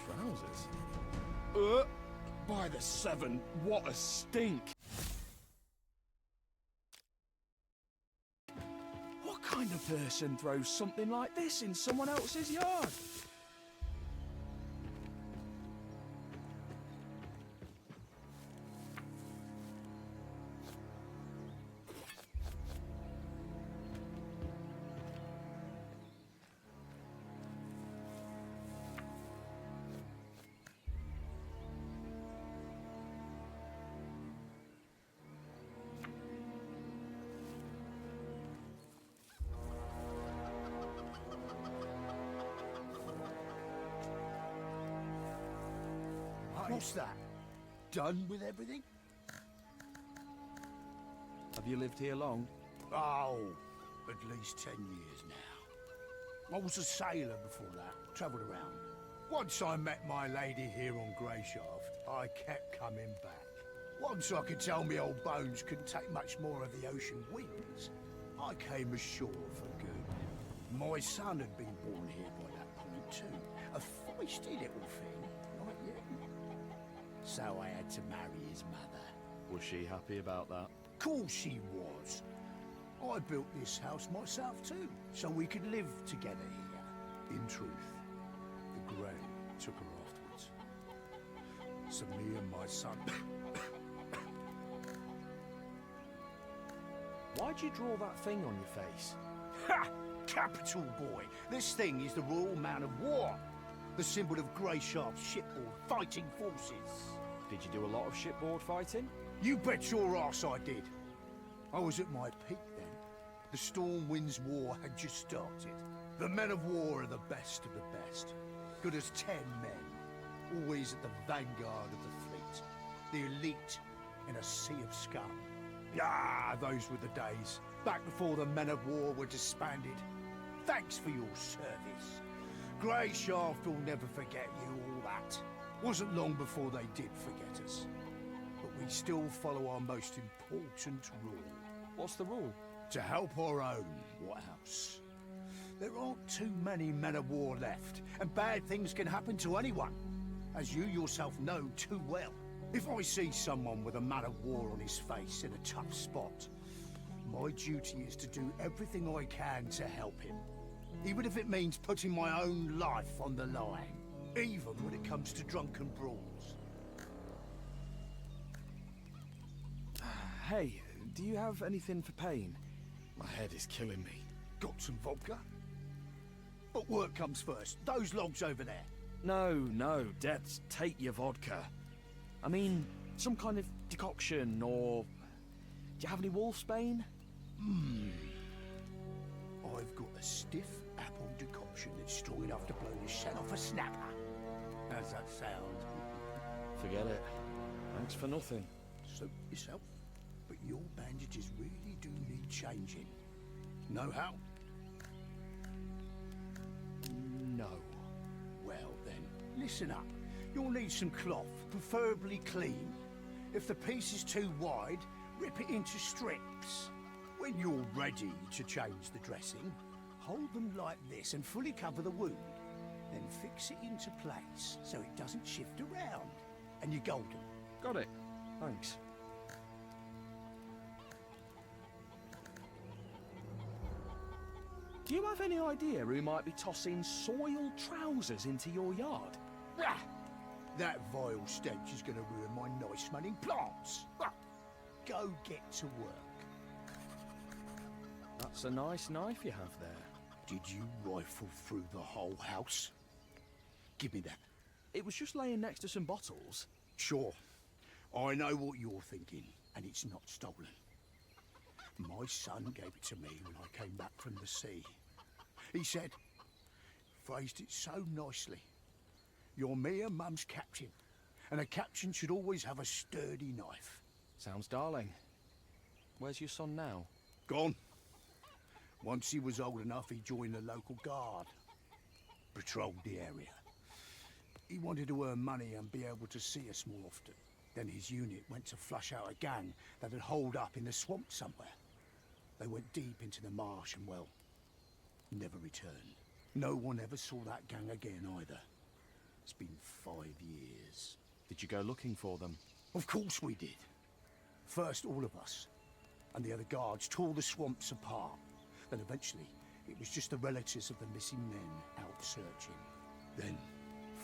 Trousers? By the seven, what a stink! What kind of person throws something like this in someone else's yard? What's that? Done with everything? Have you lived here long? Oh, at least 10 years now. I was a sailor before that, travelled around. Once I met my lady here on Greyshaft, I kept coming back. Once I could tell me old bones couldn't take much more of the ocean winds, I came ashore for good. My son had been born here by that point too, a feisty little thing, like you. So I had to marry his mother. Was she happy about that? Course she was. I built this house myself too, so we could live together here. In truth, the Grey took her afterwards. So me and my son... Why'd you draw that thing on your face? Ha! Capital, boy! This thing is the Royal Man of War. The symbol of Greyshaft's shipboard fighting forces. Did you do a lot of shipboard fighting? You bet your arse I did. I was at my peak then. The Storm Winds War had just started. The men of war are the best of the best. Good as 10 men. Always at the vanguard of the fleet. The elite in a sea of scum. Ah, those were the days. Back before the men of war were disbanded. Thanks for your service. Greyshaft will never forget you, all that. Wasn't long before they did forget us. But we still follow our most important rule. What's the rule? To help our own, what else? There aren't too many men of war left, and bad things can happen to anyone, as you yourself know too well. If I see someone with a man of war on his face in a tough spot, my duty is to do everything I can to help him. Even if it means putting my own life on the line. Even when it comes to drunken brawls. Hey, do you have anything for pain? My head is killing me. Got some vodka? But work comes first. Those logs over there. No, Debs, take your vodka. I mean, some kind of decoction, or... Do you have any wolfsbane? I've got a stiff apple decoction that's strong enough to blow the shell off a snapper. How's that sound? Forget it. Thanks for nothing. Suit yourself. But your bandages really do need changing. Know how? No. Well then, listen up. You'll need some cloth, preferably clean. If the piece is too wide, rip it into strips. When you're ready to change the dressing, hold them like this and fully cover the wound. Then fix it into place so it doesn't shift around. And you're golden. Got it. Thanks. Do you have any idea who might be tossing soiled trousers into your yard? Ah, that vile stench is going to ruin my nice-smelling plants. Ah, go get to work. That's a nice knife you have there. Did you rifle through the whole house? Give me that. It was just laying next to some bottles. Sure. I know what you're thinking, and it's not stolen. My son gave it to me when I came back from the sea. He said, phrased it so nicely, "You're me and Mum's captain, and a captain should always have a sturdy knife." Sounds darling. Where's your son now? Gone. Once he was old enough, he joined the local guard. Patrolled the area. He wanted to earn money and be able to see us more often. Then his unit went to flush out a gang that had holed up in the swamp somewhere. They went deep into the marsh and, well, never returned. No one ever saw that gang again either. It's been 5 years. Did you go looking for them? Of course we did. First, all of us. And the other guards tore the swamps apart. Then eventually, it was just the relatives of the missing men out searching. Then,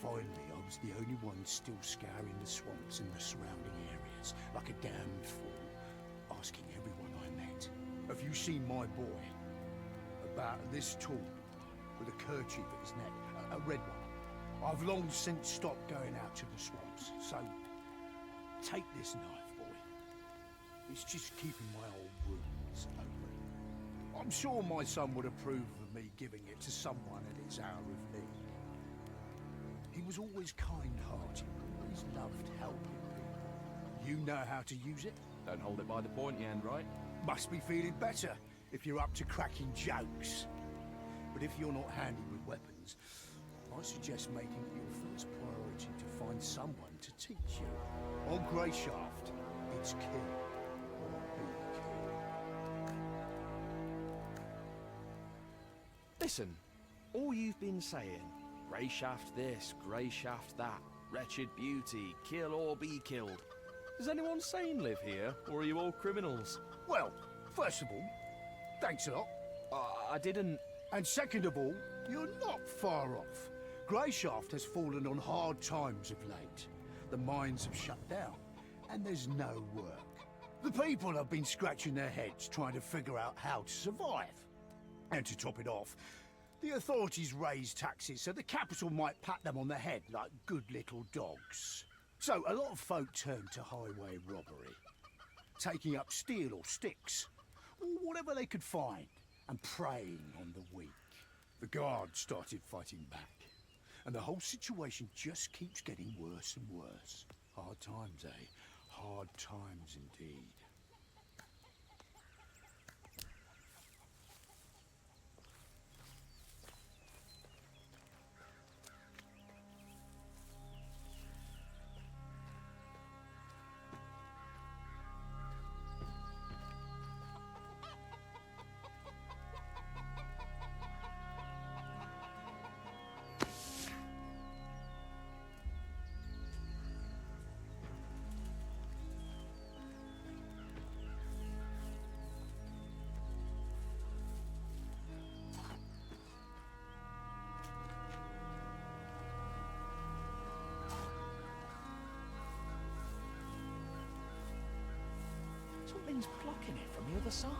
finally, I was the only one still scouring the swamps and the surrounding areas, like a damned fool, asking everyone I met, "Have you seen my boy? About this tall, with a kerchief at his neck, a red one. I've long since stopped going out to the swamps, so take this knife, boy. It's just keeping my old wounds open. I'm sure my son would approve of me giving it to someone in his hour of need. He was always kind-hearted, always loved helping people. You know how to use it? Don't hold it by the pointy end, right? Must be feeling better if you're up to cracking jokes. But if you're not handy with weapons, I suggest making it your first priority to find someone to teach you. On Greyshaft, it's kill or be killed. Listen, all you've been saying, Greyshaft this, Greyshaft that, wretched beauty, kill or be killed. Does anyone sane live here, or are you all criminals? Well, first of all, thanks a lot. I didn't... And second of all, you're not far off. Greyshaft has fallen on hard times of late. The mines have shut down, and there's no work. The people have been scratching their heads trying to figure out how to survive. And to top it off, the authorities raised taxes so the capital might pat them on the head like good little dogs. So a lot of folk turned to highway robbery, taking up steel or sticks, or whatever they could find, and preying on the weak. The guards started fighting back, and the whole situation just keeps getting worse and worse. Hard times, eh? Hard times indeed. Something's blocking it from the other side.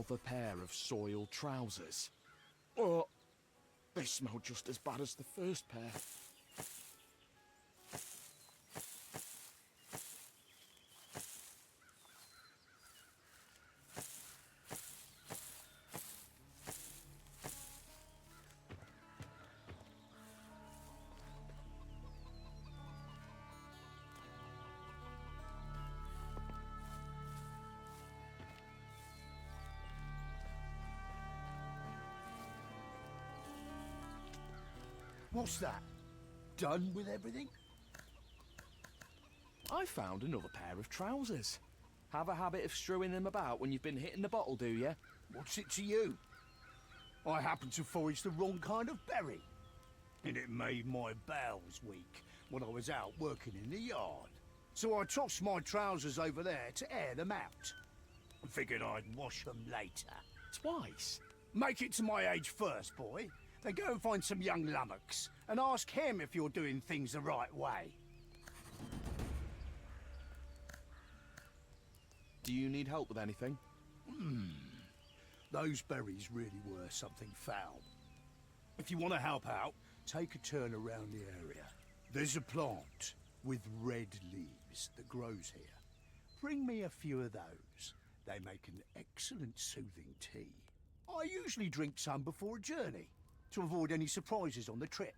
another pair of soiled trousers. Oh, they smell just as bad as the first pair. What's that? Done with everything? I found another pair of trousers. Have a habit of strewing them about when you've been hitting the bottle, do you? What's it to you? I happened to forage the wrong kind of berry, and it made my bowels weak when I was out working in the yard. So I tossed my trousers over there to air them out. Figured I'd wash them later. Twice? Make it to my age first, boy. Then go and find some young lummocks and ask him if you're doing things the right way. Do you need help with anything? Those berries really were something foul. If you want to help out, take a turn around the area. There's a plant with red leaves that grows here. Bring me a few of those. They make an excellent soothing tea. I usually drink some before a journey, to avoid any surprises on the trip.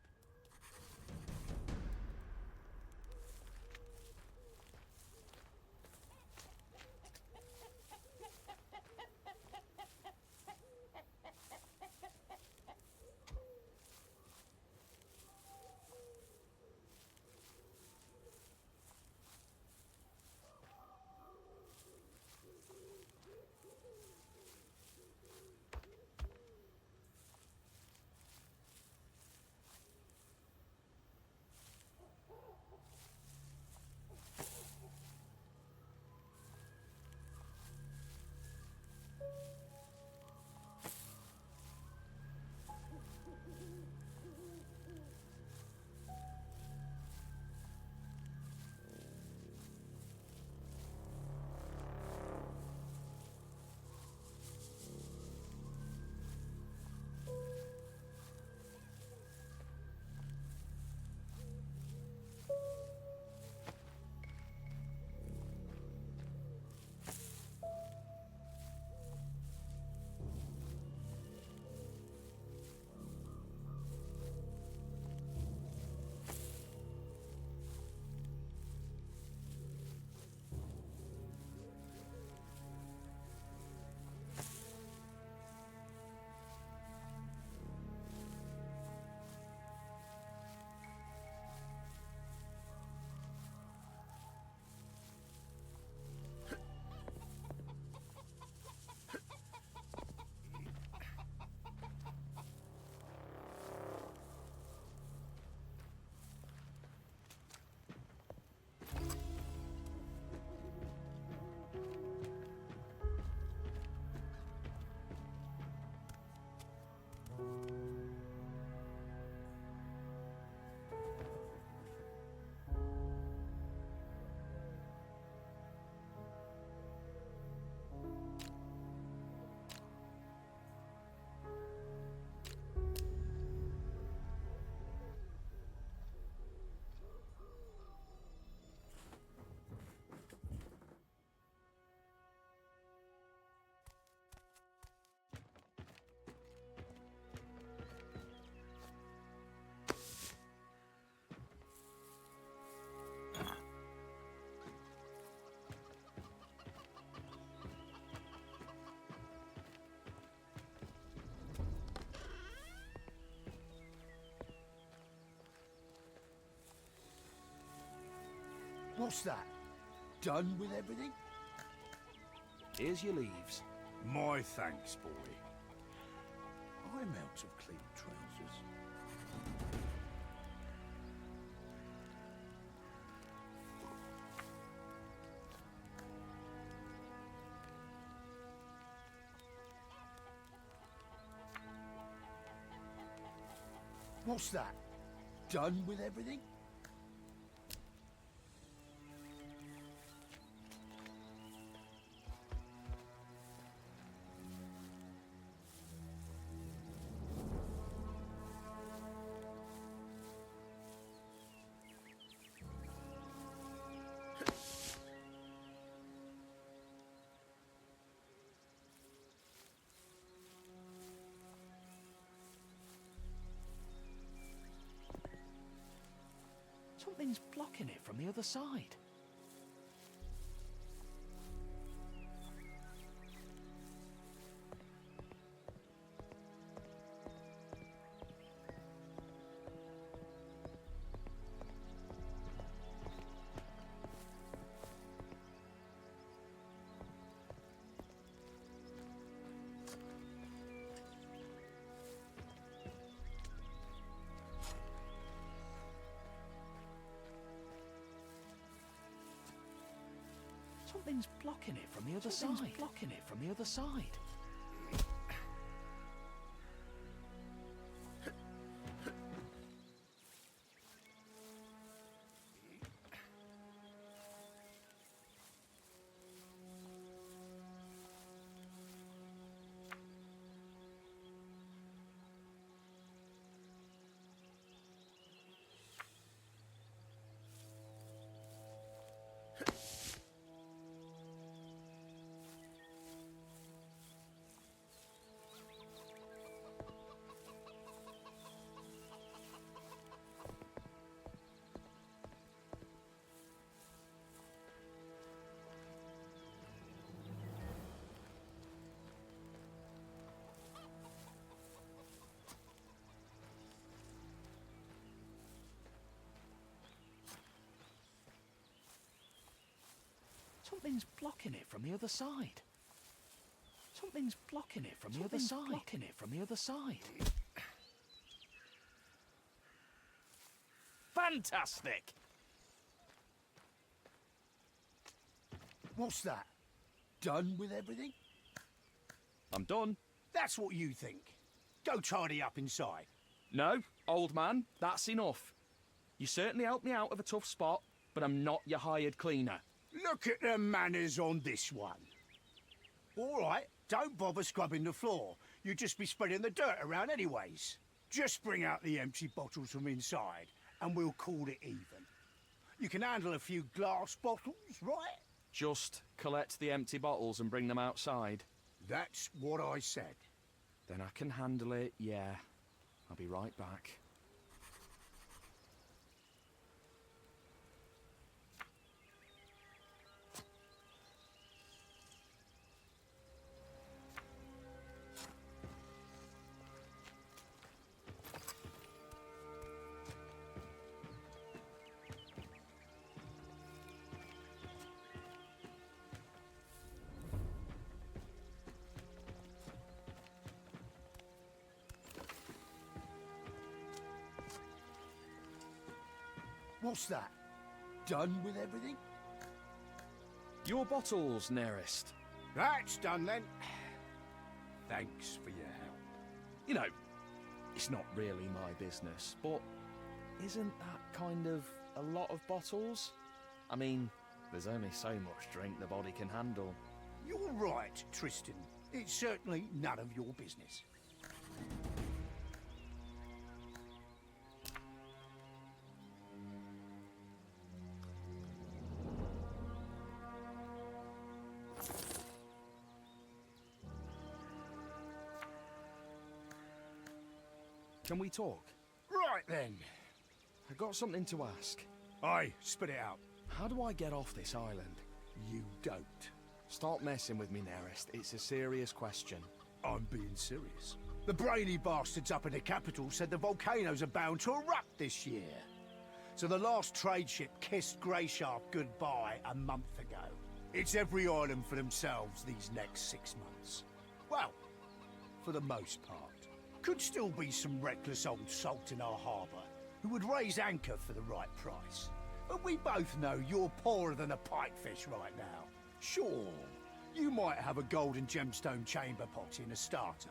What's that? Done with everything? Here's your leaves. My thanks, boy. I'm out of clean trousers. What's that? Done with everything? Something's blocking it from the other side. Something's blocking it from the other side. Something's blocking it from the other side. Something's blocking it from the other side. Something's blocking it from the other side. Blocking it from the other side. Fantastic! What's that? Done with everything? I'm done. That's what you think. Go tidy up inside. No, old man, that's enough. You certainly helped me out of a tough spot, but I'm not your hired cleaner. Look at the manners on this one. All right, don't bother scrubbing the floor. You'd just be spreading the dirt around anyways. Just bring out the empty bottles from inside, and we'll call it even. You can handle a few glass bottles, right? Just collect the empty bottles and bring them outside. That's what I said. Then I can handle it, yeah. I'll be right back. What's that? Done with everything? Your bottles, nearest. That's done then. Thanks for your help. You know, it's not really my business, but isn't that kind of a lot of bottles? I mean, there's only so much drink the body can handle. You're right, Tristan. It's certainly none of your business. Can we talk? Right then. I got something to ask. Aye, spit it out. How do I get off this island? You don't. Stop messing with me, Nearest. It's a serious question. I'm being serious. The brainy bastards up in the capital said the volcanoes are bound to erupt this year. So the last trade ship kissed Greyshaft goodbye a month ago. It's every island for themselves these next 6 months. Well, for the most part. Could still be some reckless old salt in our harbour who would raise anchor for the right price. But we both know you're poorer than a pikefish right now. Sure, you might have a golden gemstone chamber pot in a starter,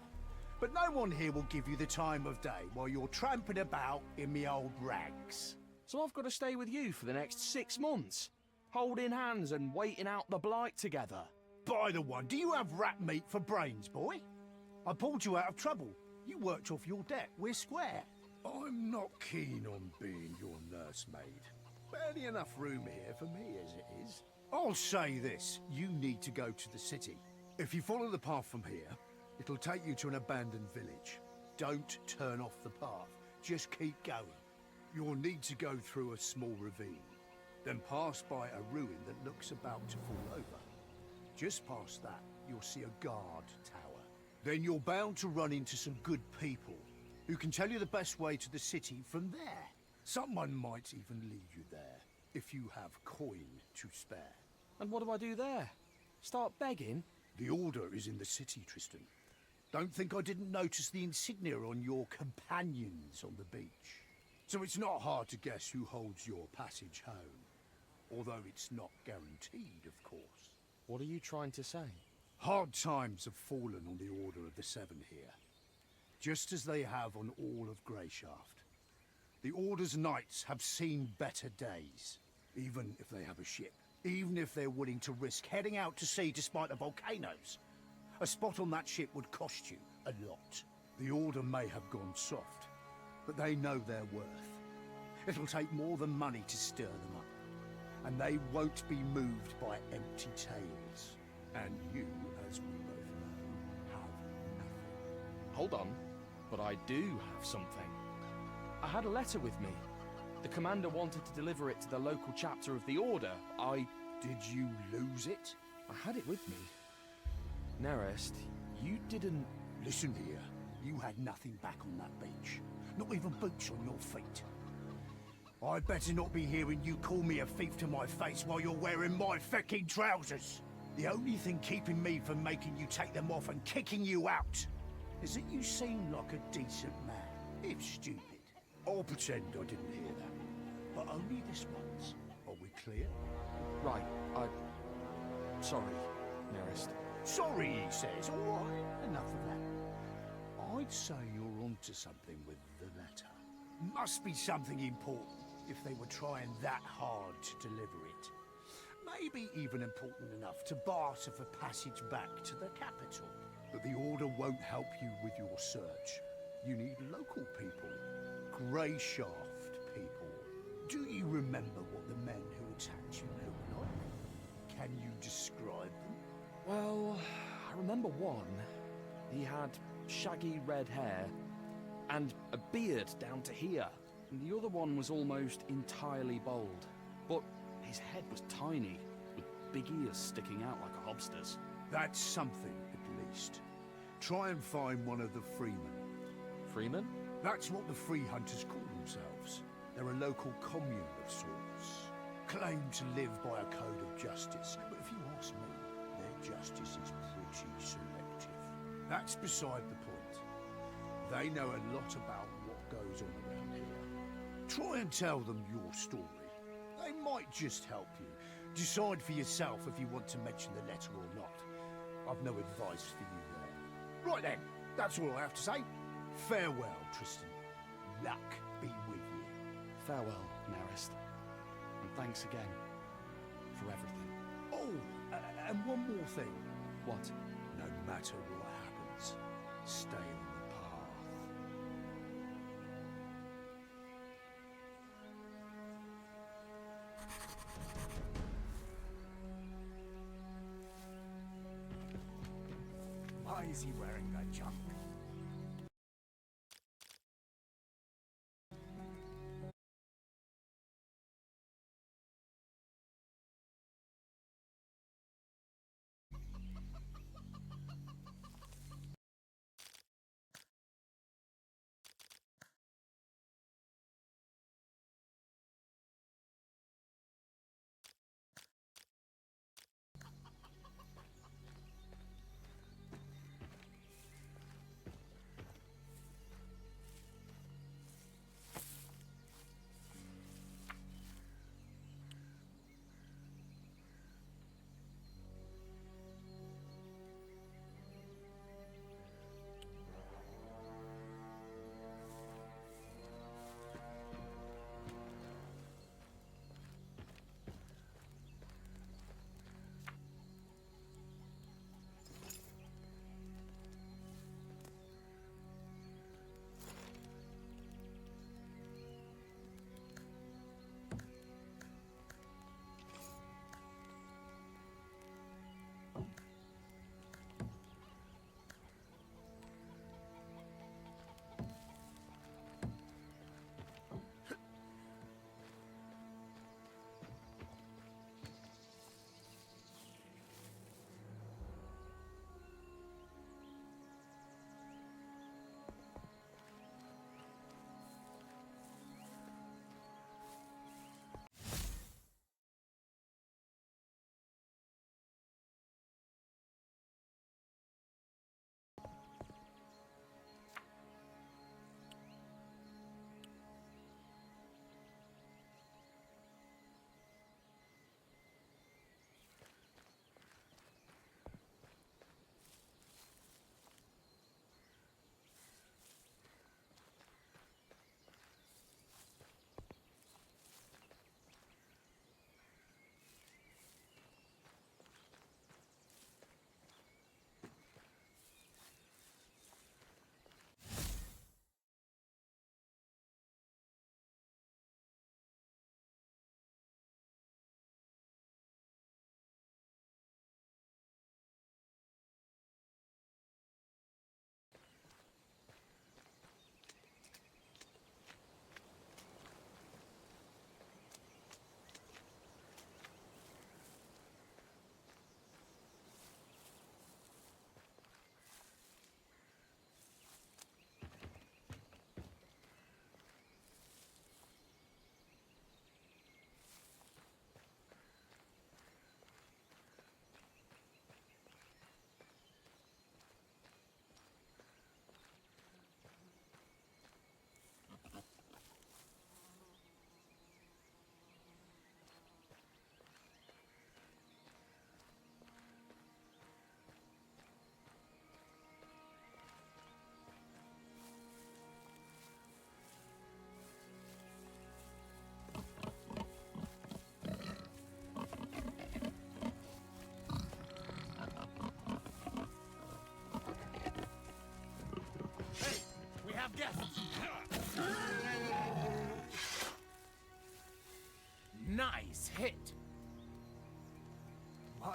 but no one here will give you the time of day while you're tramping about in me old rags. So I've got to stay with you for the next 6 months, holding hands and waiting out the blight together. By the one, do you have rat meat for brains, boy? I pulled you out of trouble. You worked off your debt. We're square. I'm not keen on being your nursemaid. Barely enough room here for me as it is. I'll say this. You need to go to the city. If you follow the path from here, it'll take you to an abandoned village. Don't turn off the path. Just keep going. You'll need to go through a small ravine, then pass by a ruin that looks about to fall over. Just past that, you'll see a guard tower. Then you're bound to run into some good people who can tell you the best way to the city from there. Someone might even lead you there, if you have coin to spare. And what do I do there? Start begging? The Order is in the city, Tristan. Don't think I didn't notice the insignia on your companions on the beach. So it's not hard to guess who holds your passage home. Although it's not guaranteed, of course. What are you trying to say? Hard times have fallen on the Order of the Seven here. Just as they have on all of Greyshaft. The Order's knights have seen better days. Even if they have a ship. Even if they're willing to risk heading out to sea despite the volcanoes. A spot on that ship would cost you a lot. The Order may have gone soft, but they know their worth. It'll take more than money to stir them up. And they won't be moved by empty tales. And you, as we both know, have nothing. Hold on, but I do have something. I had a letter with me. The commander wanted to deliver it to the local chapter of the Order. Did you lose it? I had it with me. Nerest, you didn't... Listen here, you had nothing back on that beach. Not even boots on your feet. I'd better not be hearing you call me a thief to my face while you're wearing my fecking trousers. The only thing keeping me from making you take them off and kicking you out is that you seem like a decent man, if stupid. I'll pretend I didn't hear that, but only this once. Are we clear? Right, sorry, Nerest. Sorry, he says. All right, enough of that. I'd say you're onto something with the letter. Must be something important if they were trying that hard to deliver it. Maybe even important enough to barter for passage back to the capital. But the Order won't help you with your search. You need local people. Greyshaft people. Do you remember what the men who attacked you look like? Can you describe them? Well, I remember one. He had shaggy red hair and a beard down to here. And the other one was almost entirely bald. But his head was tiny, with big ears sticking out like a hobster's. That's something, at least. Try and find one of the freemen. Freemen? That's what the free hunters call themselves. They're a local commune of sorts. Claim to live by a code of justice. But if you ask me, their justice is pretty selective. That's beside the point. They know a lot about what goes on around here. Try and tell them your story. They might just help you. Decide for yourself if you want to mention the letter or not. I've no advice for you there. Right then, that's all I have to say. Farewell, Tristan. Luck be with you. Farewell, Nerest. And thanks again for everything. Oh, and one more thing. What? No matter what happens, stay on the path. Why is he wearing that junk?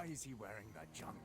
Why is he wearing that junk?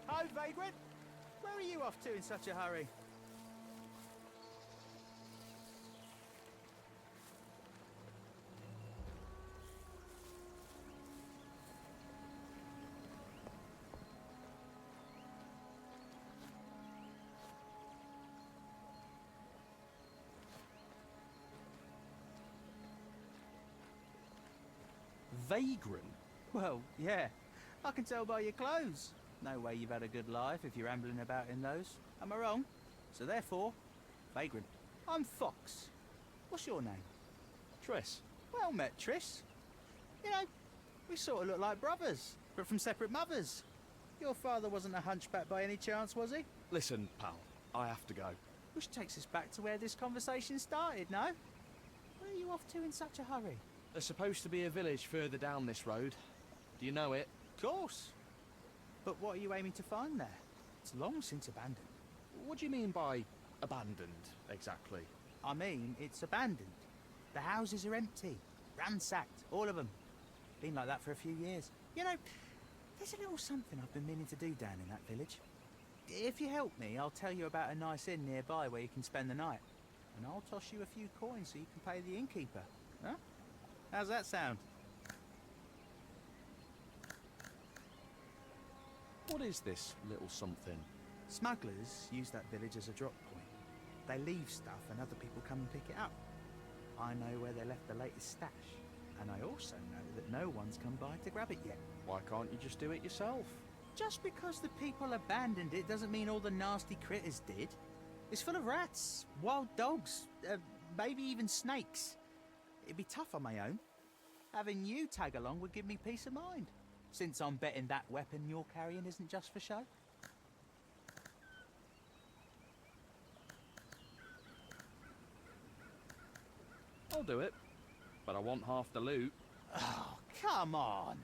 Hi, Vagrant. Where are you off to in such a hurry? Vagrant? Well, yeah. I can tell by your clothes. No way you've had a good life if you're ambling about in those. Am I wrong? So therefore, Vagrant. I'm Fox. What's your name? Triss. Well met, Triss. You know, we We sort of look like brothers, but from separate mothers. Your father wasn't a hunchback by any chance, was he? Listen, pal, I have to go. Which takes us back to where this conversation started, no? Where are you off to in such a hurry? There's supposed to be a village further down this road. Do you know it? Of course. But what are you aiming to find there? It's long since abandoned. What do you mean by abandoned, exactly? I mean, it's abandoned. The houses are empty, ransacked, all of them. Been like that for a few years. You know, there's a little something I've been meaning to do down in that village. If you help me, I'll tell you about a nice inn nearby where you can spend the night. And I'll toss you a few coins so you can pay the innkeeper. Huh? How's that sound? What is this little something? Smugglers use that village as a drop point. They leave stuff and other people come and pick it up. I know where they left the latest stash. And I also know that no one's come by to grab it yet. Why can't you just do it yourself? Just because the people abandoned it doesn't mean all the nasty critters did. It's full of rats, wild dogs, maybe even snakes. It'd be tough on my own. Having you tag along would give me peace of mind, since I'm betting that weapon you're carrying isn't just for show. I'll do it, but I want half the loot. Oh, come on.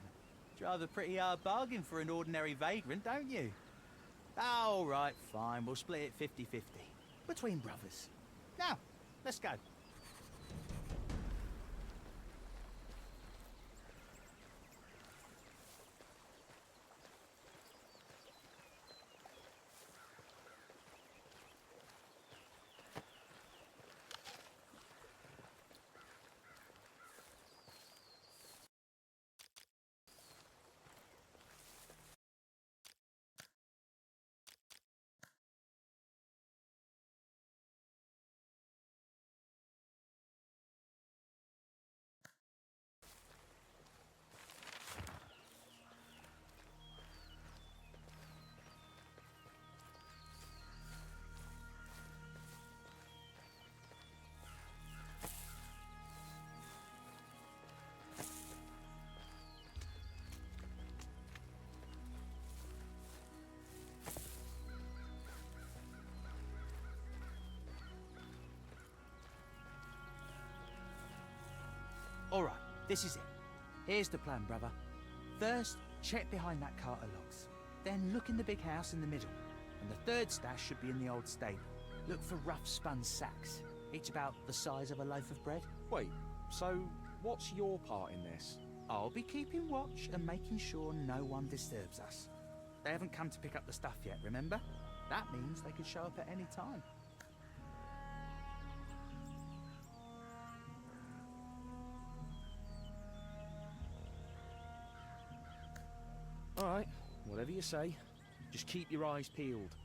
Drive a pretty hard bargain for an ordinary vagrant, don't you? All right, fine. We'll split it 50-50. Between brothers. Now, let's go. All right, this is it. Here's the plan, brother. First, check behind that cart of logs. Then look in the big house in the middle. And the third stash should be in the old stable. Look for rough spun sacks, each about the size of a loaf of bread. Wait, so what's your part in this? I'll be keeping watch and making sure no one disturbs us. They haven't come to pick up the stuff yet, remember? That means they could show up at any time. All right, whatever you say. Just keep your eyes peeled.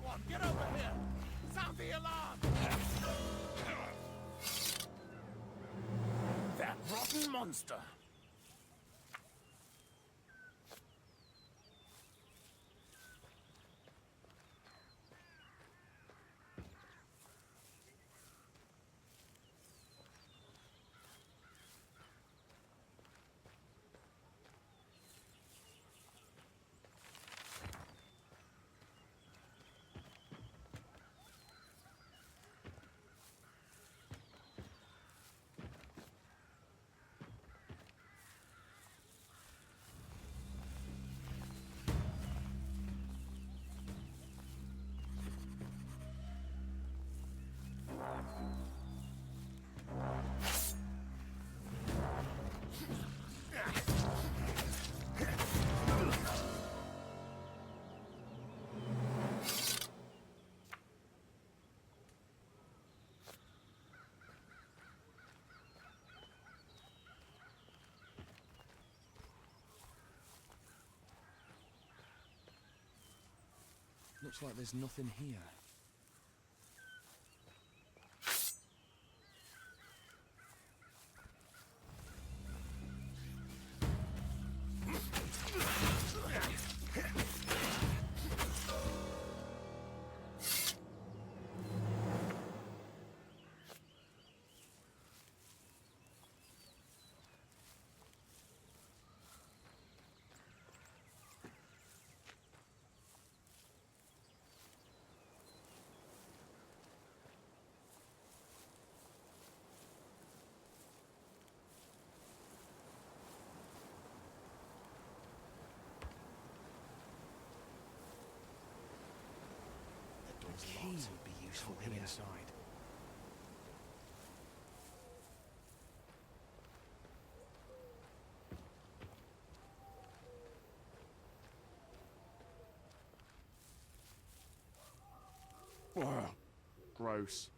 Everyone, get over here! Sound the alarm! That rotten monster! Looks like there's nothing here. The key would be useful here. Inside. Ugh, gross.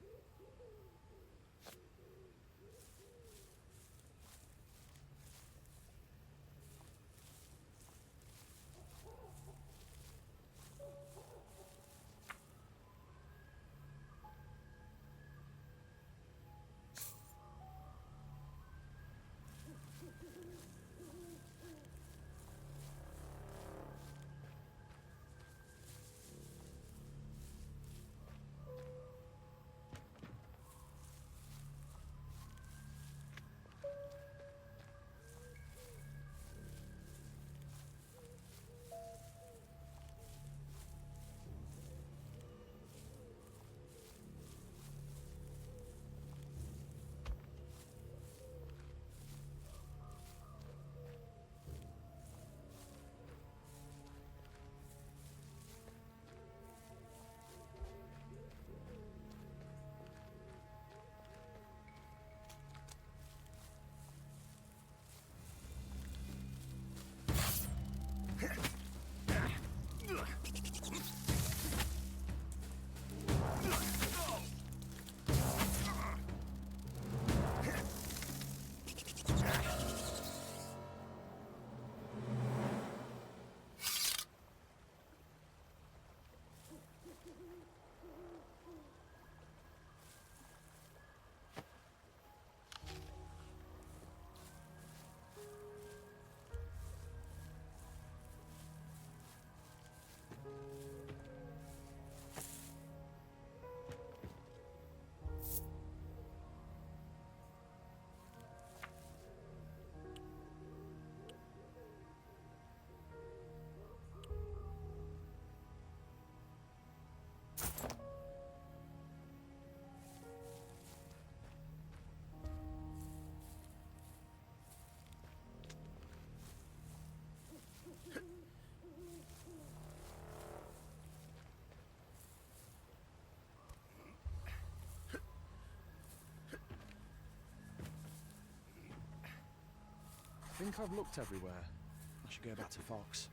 I think I've looked everywhere. I should go back to Fox.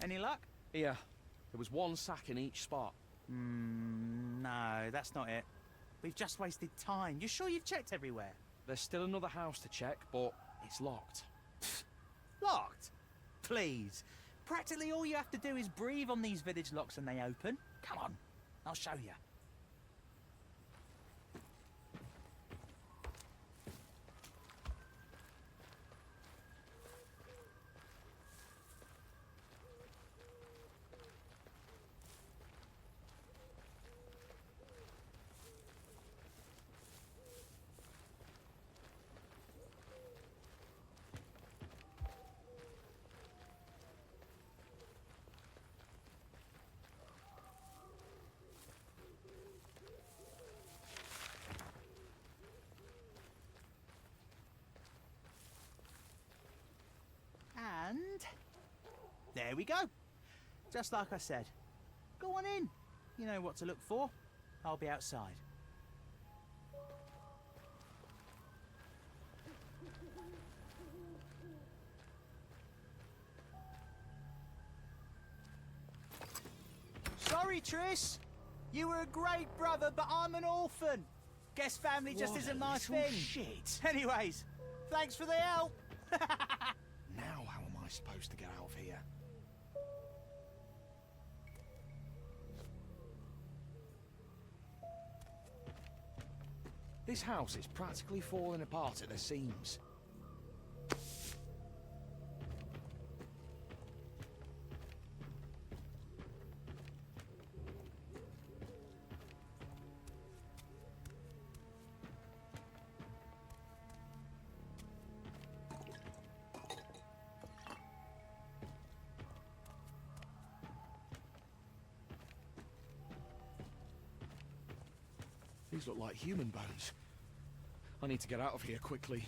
Any luck? Here, there was one sack in each spot. No, that's not it. We've just wasted time. You sure you've checked everywhere? There's still another house to check, but it's locked. Locked? Please. Practically all you have to do is breathe on these village locks and they open. Come on, I'll show you. And there we go. Just like I said. Go on in. You know what to look for. I'll be outside. Sorry, Triss. You were a great brother, but I'm an orphan. Guess family just What isn't a my little thing. shit. Anyways, thanks for the help. Now how am I supposed to get out of here? This house is practically falling apart at the seams. These look like human bones. I need to get out of here quickly.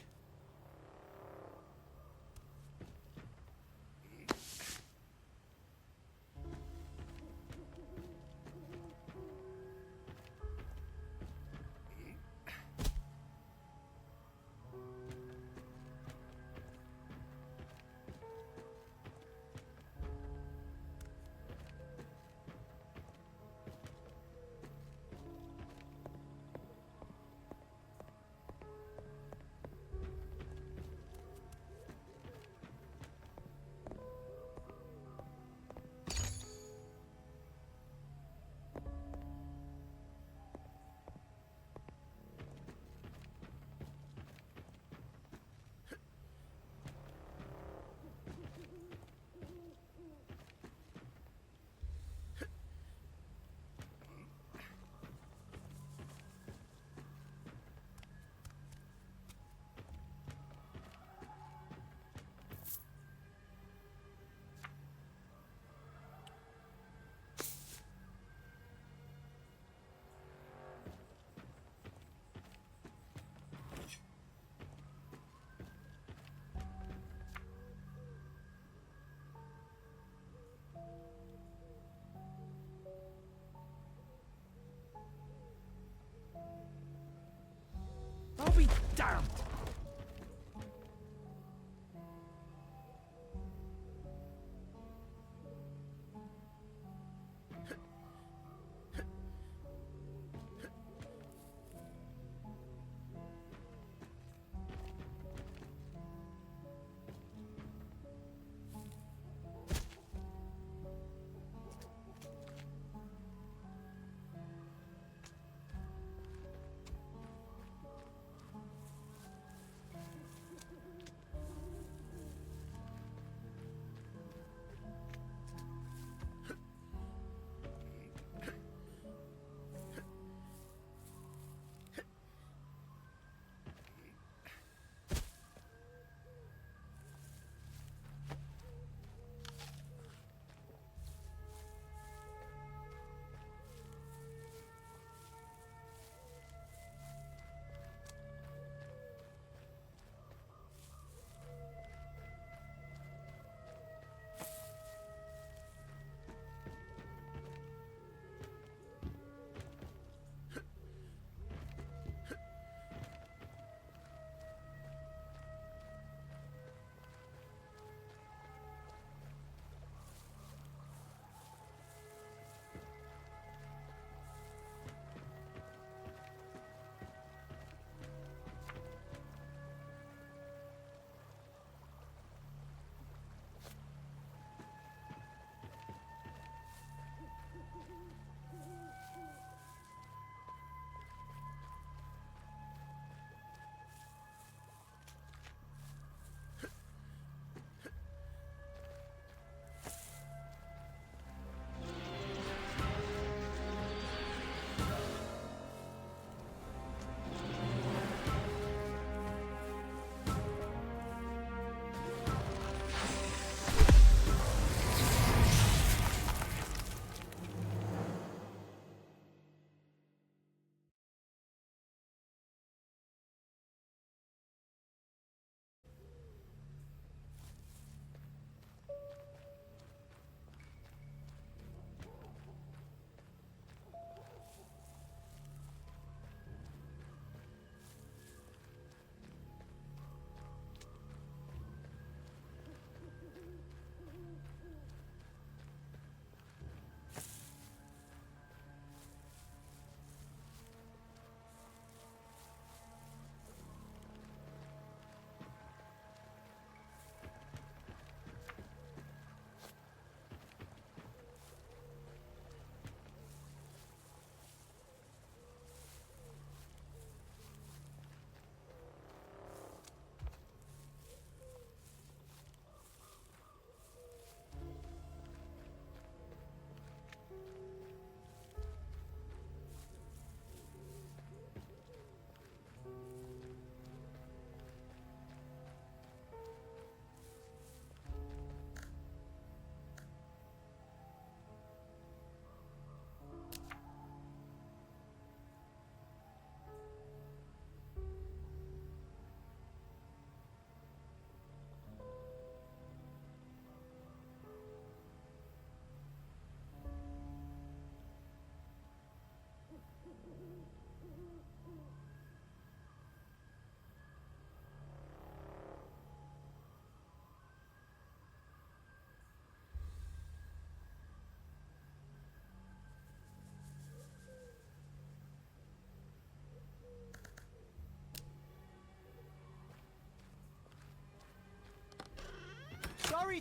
I'll be damned!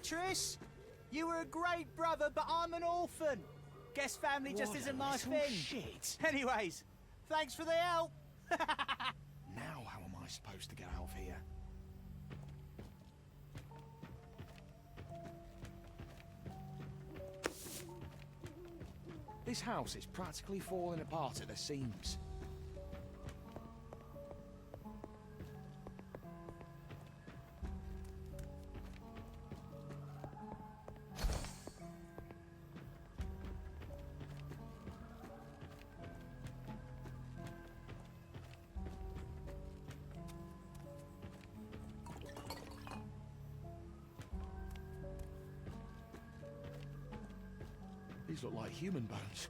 sorry, Triss. You were a great brother, but I'm an orphan. Guess family just What isn't a my little thing. shit. Anyways, thanks for the help. Now how am I supposed to get out of here? This house is practically falling apart at the seams. These look like human bones.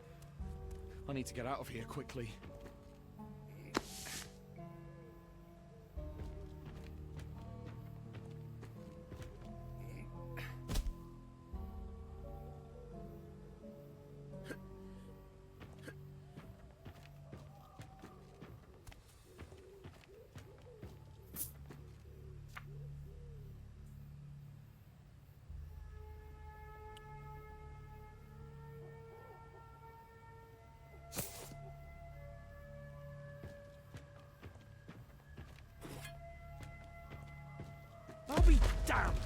I need to get out of here quickly. I'll be damned!